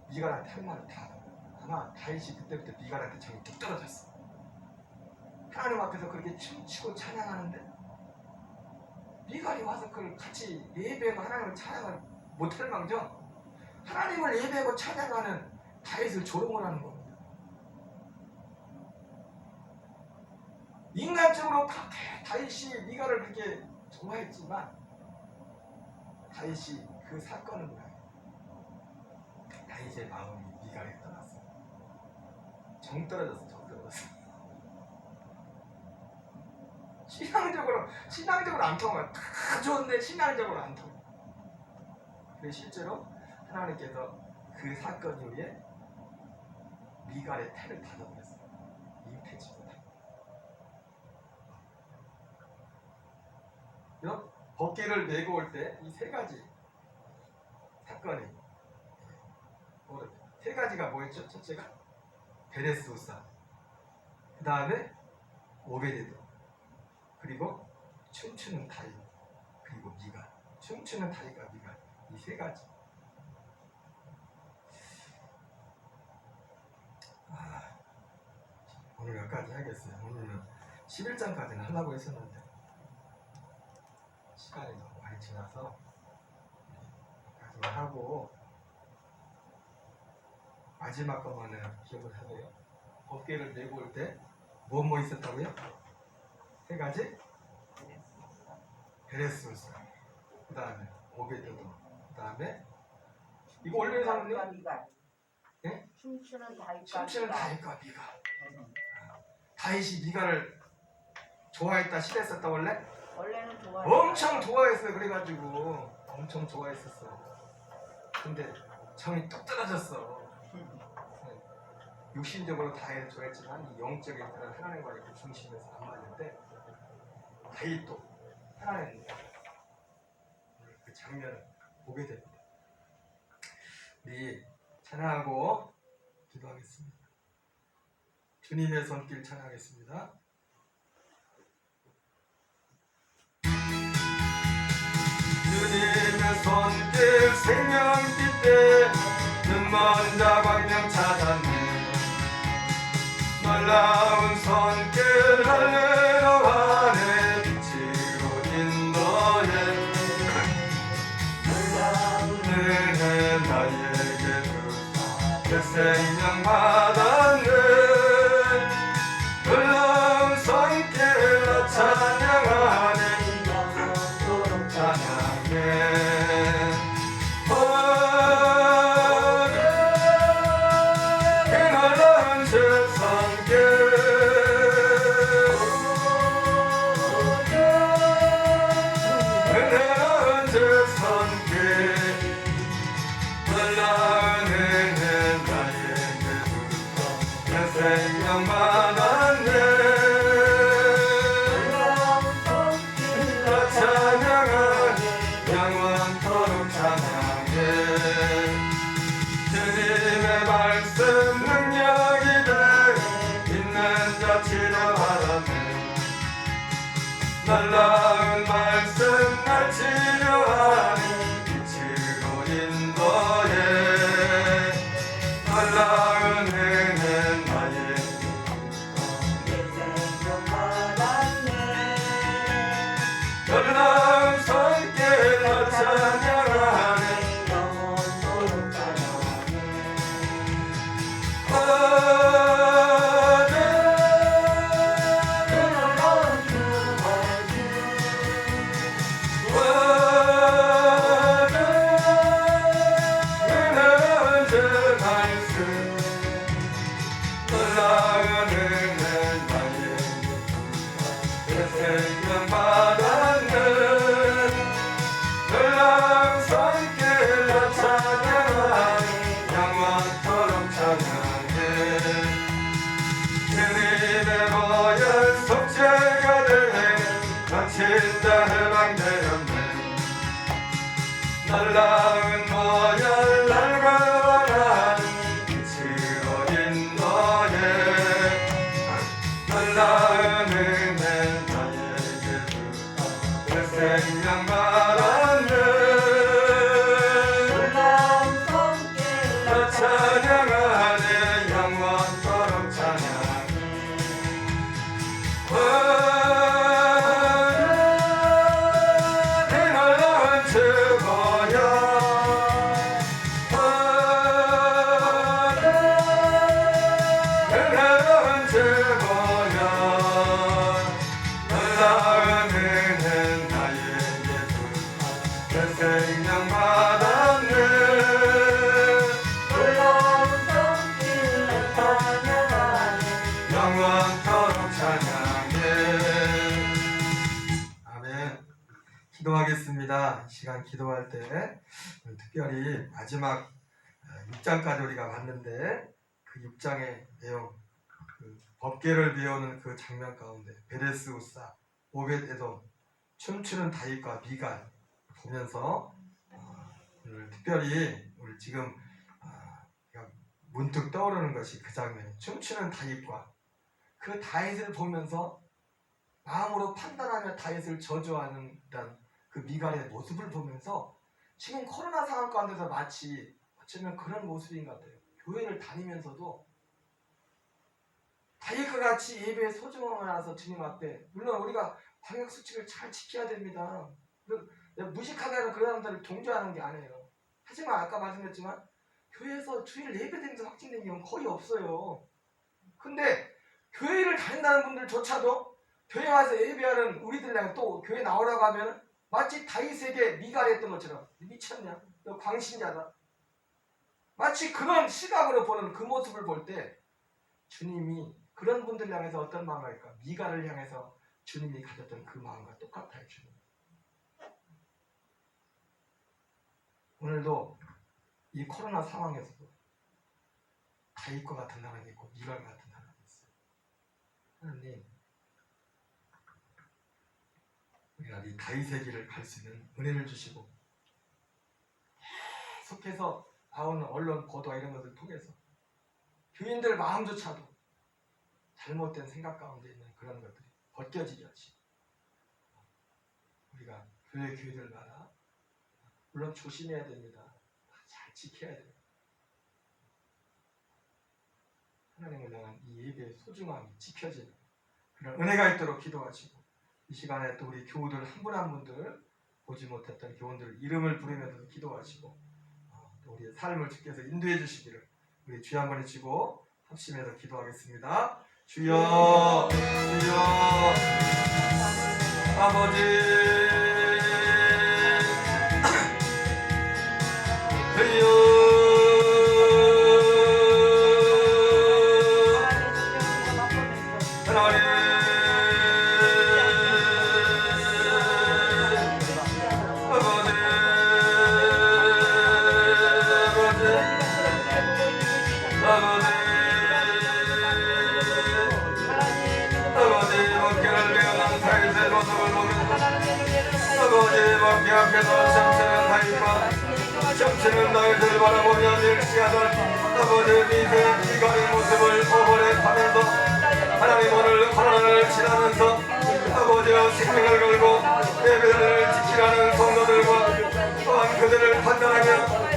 미갈한테 할 말을 다 하는 거예요. 아마 다윗이 그때부터 미갈한테 정이 뚝 떨어졌어. 하나님 앞에서 그렇게 춤추고 찬양하는데 미갈이 와서 그걸 같이 예배하고 하나님을 찬양을 못할 망정 하나님을 예배하고 찬양하는 다윗을 조롱을 하는 겁니다. 인간적으로 다윗이 미갈을 그렇게 좋아했지만 다윗이 그 사건을 보면 다윗의 마음이 미갈에 떠났어. 정 떨어졌어. 신앙적으로 안 통한 거야. 다 좋은데 신앙적으로 안 통해. 그래서 실제로 하나님께서 그 사건 이후에 미갈의 태를 닫아버렸어요. 임태치 못하게. 이런 법궤를 메고 올 때 이 세 가지 사건이 세 가지가 뭐였죠? 첫째가 베레스 우사, 그 다음에 오베데도, 그리고 춤추는 다윗, 그리고 미갈. 춤추는 다윗과 미갈, 이 세 가지. 오늘 몇 가지 하겠어요. 오늘은 11장까지는 하려고 했었는데 시간이 너무 많이 지나서 여기까지만 하고 마지막 것만은 기억을 하세요. 법궤를 메고 올 때 뭐 있었다고요? 세 가지? 베레스우스, 그 다음에 오베데도, 그 다음에 이거 올리는 사람은요? 네? 춤추는 다윗과 미갈. 다윗이 미갈을 좋아했다 싫어했었다 원래? 원래는 좋아했어요. 엄청 좋아했어요. 그래가지고 엄청 좋아했었어. 근데 정이 뚝 떨어졌어. 육신적으로 다윗을 좋아했지만 이 영적인 그런 하나님과의 그 중심에서 안 맞는데 다윗도 하나님 그 장면을 보게 됩니다. 우리 찬양하고 기도하겠습니다. 주님의 손길 찬양하겠습니다. 주님의 손길 생명빛 때 눈먼 자 광명 찾았네. 놀라운 손길 할렐루야네. 빛으로 인도해. 은혜 나에게 주사 내 생명 받았네. 놀라운 손길 찬양하네. 놀라운 말씀 놀라운 모양 날가란 빛으로인 너의 놀라운 은혜 나에게 주사 내 생명 받았네 놀라운 손길 나 찬양하네 영원토록 찬양해 내 놀라운 주보야 놀라운 주보야 놀라운 은혜 나에게 주사 내 생명 받았네 놀라운 손길 나 찬양하네 영원토록 찬양해. 아멘. 기도하겠습니다. 이 시간 기도할 때 특별히 마지막 6장까지 우리가 봤는데 그 6장의 내용, 그 법궤를 배우는 그 장면 가운데 베레스 우사, 오벳 에돔, 춤추는 다윗과 미갈 보면서 오늘 특별히 우리 지금 문득 떠오르는 것이 그 장면, 춤추는 다윗과 그 다윗을 보면서 마음으로 판단하며 다윗을 저주하는 그 미갈의 모습을 보면서 지금 코로나 상황 가운데서 마치 어쩌면 그런 모습인 것 같아요. 교회를 다니면서도 다윗과 같이 예배의 소중함을 알아서 주님 앞에, 물론 우리가 방역수칙을 잘 지켜야 됩니다. 무식하게 하는 그런 사람들을 동조하는 게 아니에요. 하지만 아까 말씀드렸지만 교회에서 주일 예배되면서 확진된 경우는 거의 없어요. 근데 교회를 다닌다는 분들조차도 교회 와서 예배하는 우리들이랑 또 교회 나오라고 하면 마치 다윗에게 미갈이 했던 것처럼 미쳤냐? 너 광신자다. 마치 그런 시각으로 보는 그 모습을 볼 때 주님이 그런 분들 향해서 어떤 마음을 할까? 미갈을 향해서 주님이 가졌던 그 마음과 똑같아요. 주님. 오늘도 이 코로나 상황에서도 다윗과 같은 사람이 있고 미갈 같은 사람이 있어요. 하나님, 우리가 이 다윗의 길을 갈 수 있는 은혜를 주시고 계속해서 나오는 언론 보도와 이런 것을 통해서 교인들 마음조차도 잘못된 생각 가운데 있는 그런 것들이 벗겨지게 하시고 우리가 교회들마다 물론 조심해야 됩니다. 잘 지켜야 됩니다. 하나님을 향한 이 예배의 소중함이 지켜지는 그런 은혜가 있도록 기도하시고 이 시간에 또 우리 교우들 한 분 한 분들 보지 못했던 교원들 이름을 부르면서 기도하시고 또 우리의 삶을 주께서 인도해 주시기를 우리 주여 한번 해주시고 합심해서 기도하겠습니다. 주여 주여 아버지 주여 아버지 앞에서 점치는 다윗과 점치는 너희들 바라보며 멸시하던 아버지 미세 이간의 모습을 오버랩하면서 하나님 오늘 코로나를 지나면서 아버지와 생명을 걸고 예배를 지키라는 성도들과 또한 그들을 판단하며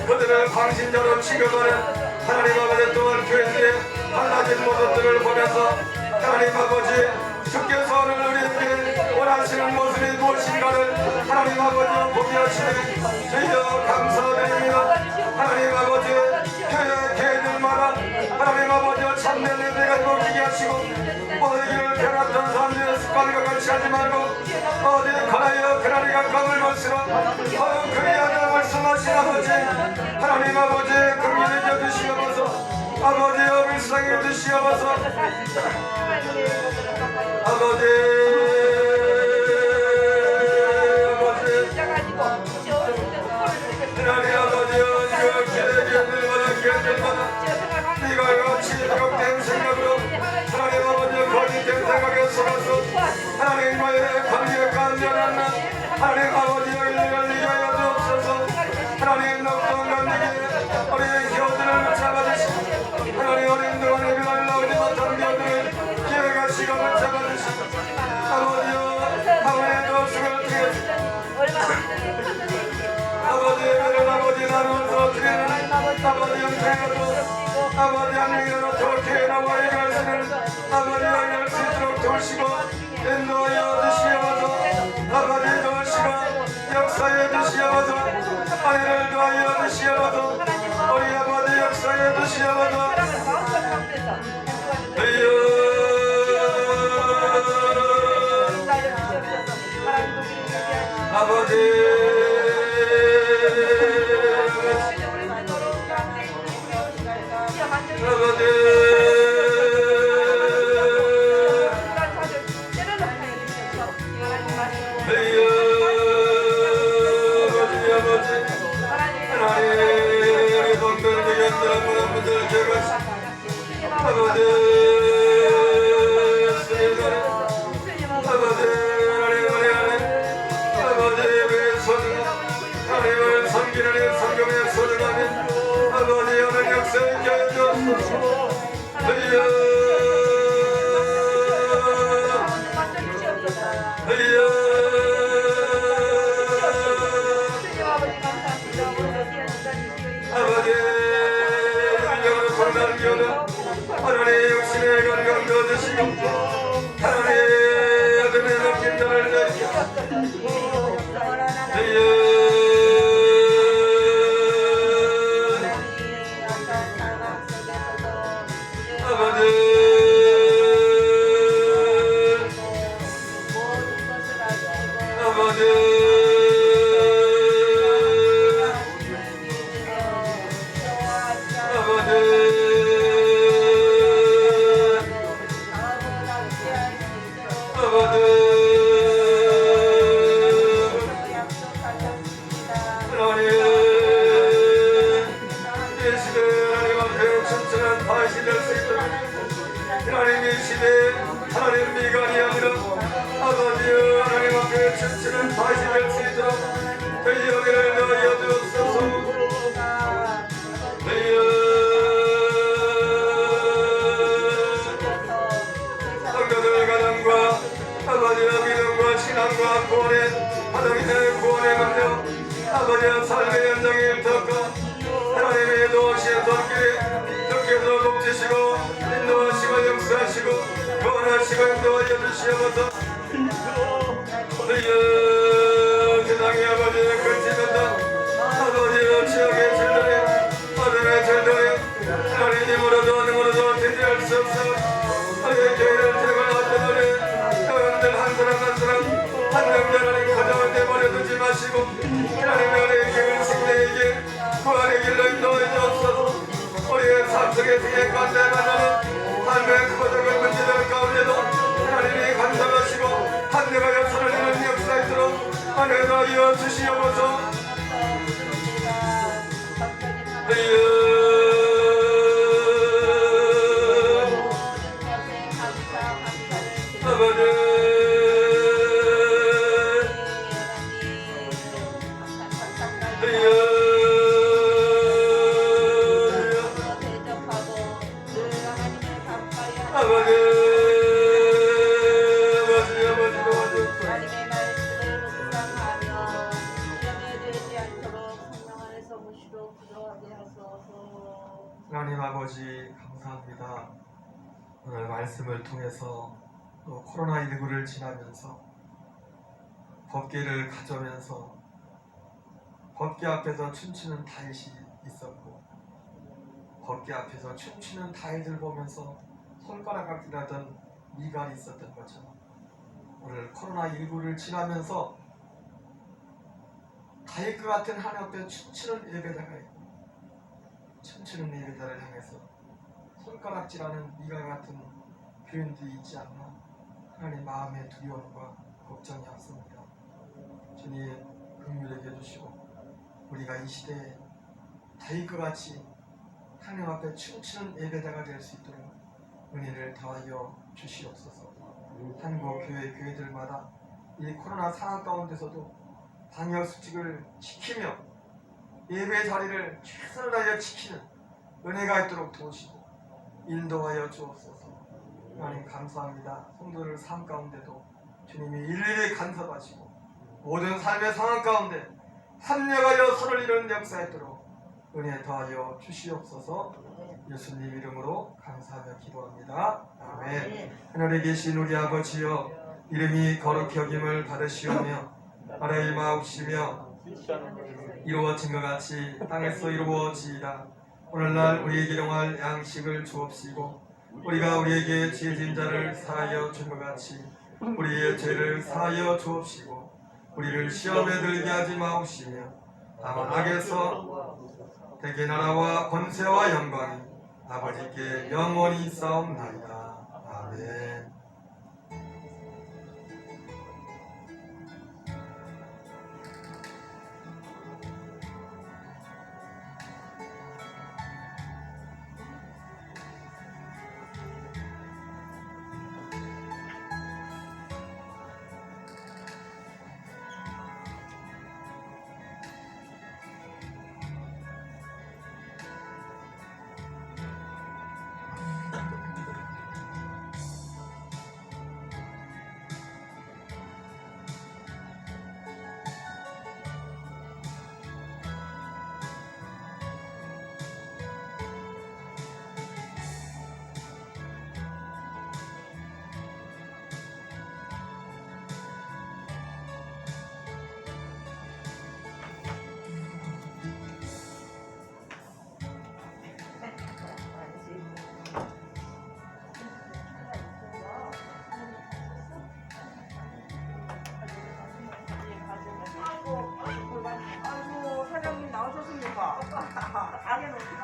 그들을 광신자로 취급하는 하나님 아버지 또한 교회들의 달라진 모습들을 보면서 하나님 아버지 주께서 오늘 우리에게 원하시는 모습이 무엇인가를 하나님 아버지 보게 하시니 주여 감사드립니다. 하나님 아버지 교회 교회들마다 하나님 아버지 참된 예배가 이루어지게 하시고 모든 길을 변했던 사람들의 습관과 같이 하지 말고 어디 가나여 그날이 가까울 것이라 그리하여 말씀하신 아버지 하나님 아버지 긍휼히 여기시옵소서. 아버지여 불쌍히 주시옵소서. 아버지 하나님 아버지여 기대기들마다 네가 같이 비롯된 생각으로 하나님 아버지 거짓된 생각에 속아서 하나님과의 관계가 안전한 날 하나님 아버지여 일리를 이겨야 주옵소서. 아버지 영생으로 아버지 하나님으로 좋게 나와의 갈수를 아버지 알릴 수 있도록 도우시고 인도하여 주시옵소서. 아버지 도우시고 역사해 주시옵소서. 아이를 도하여 주시옵소서. 우리 아버지 역사해 주시옵소서. 아버지 하나님의 육신의 건강도 주시고 하나님의 아들의 높은 자를 주시고 아버지의 삶의 연장을 덮고 하나님의 도우시의 손길에 주께서 복지시고 인도하시고 역사하시고 구원하시고 인도하여 주시옵소서. 세상의 아버지의 근심했다 아버지의 지역의 질들에 아들의 질들에 하나님으로도 능으로도 대지할 수 없어 아버지의 교회를 제거하던 노래 여러분들 한 사람 한 사람 한 명자라는 가정을 내버려 두지 마시고 하나님의 길을 승리에게 구원의 길로 인도해 주옵소서. 우리의 삶 속에 등에 관대하는 하나님의 거룩을 문제될 가운데도 하나님이 감당하시고 한대가 역사를 이루는 역사 있도록 하나님을 이어 주시옵소서. 하나님 아버지 감사합니다. 오늘 말씀을 통해서 또 코로나19를 지나면서 법궤를 가져면서 법궤 앞에서 춤추는 다윗이 있었고 법궤 앞에서 춤추는 다윗을 보면서 손가락질하던 미갈이 있었던 것처럼 오늘 코로나19를 지나면서 다윗과 같은 하나님 앞에 춤추는 예배자가 있고 춤추는 예배자를 향해서 손가락질하는 미갈 같은 표현도 있지 않나 하나님 마음의 두려움과 걱정이 앞섭니다. 주님 긍휼하게 해주시고 우리가 이 시대에 다윗과 같이 하나님 앞에 춤추는 예배자가 될 수 있도록 은혜를 더하여 주시옵소서. 한국 교회들마다 이 코로나 상황 가운데서도 방역수칙을 지키며 예배 자리를 최선을 다하여 지키는 은혜가 있도록 도우시고 인도하여 주옵소서. 하나님 감사합니다. 성도들 삶 가운데도 주님이 일일이 간섭하시고 모든 삶의 상황 가운데 합력하여 선을 이루는 역사에 있도록 은혜 더하여 주시옵소서. 예수님 이름으로 감사하며 기도합니다. 아멘. 하늘에 계신 우리 아버지여, 이름이 거룩히 여김을 받으시오며 나라의 마옵시며 이루어진 것 같이 땅에서 이루어지이다. 오늘날 우리에게 일용할 양식을 주옵시고 우리가 우리에게 죄진 자를 사하여 준 것 같이 우리의 죄를 사하여 주옵시고 우리를 시험에 들게 하지 마옵시며 다만 악에서 대개 나라와 권세와 영광이 아버지께 영원히 싸움나이다. 아멘. 아이고 사장님 나오셨습니까? 가게는 어떻게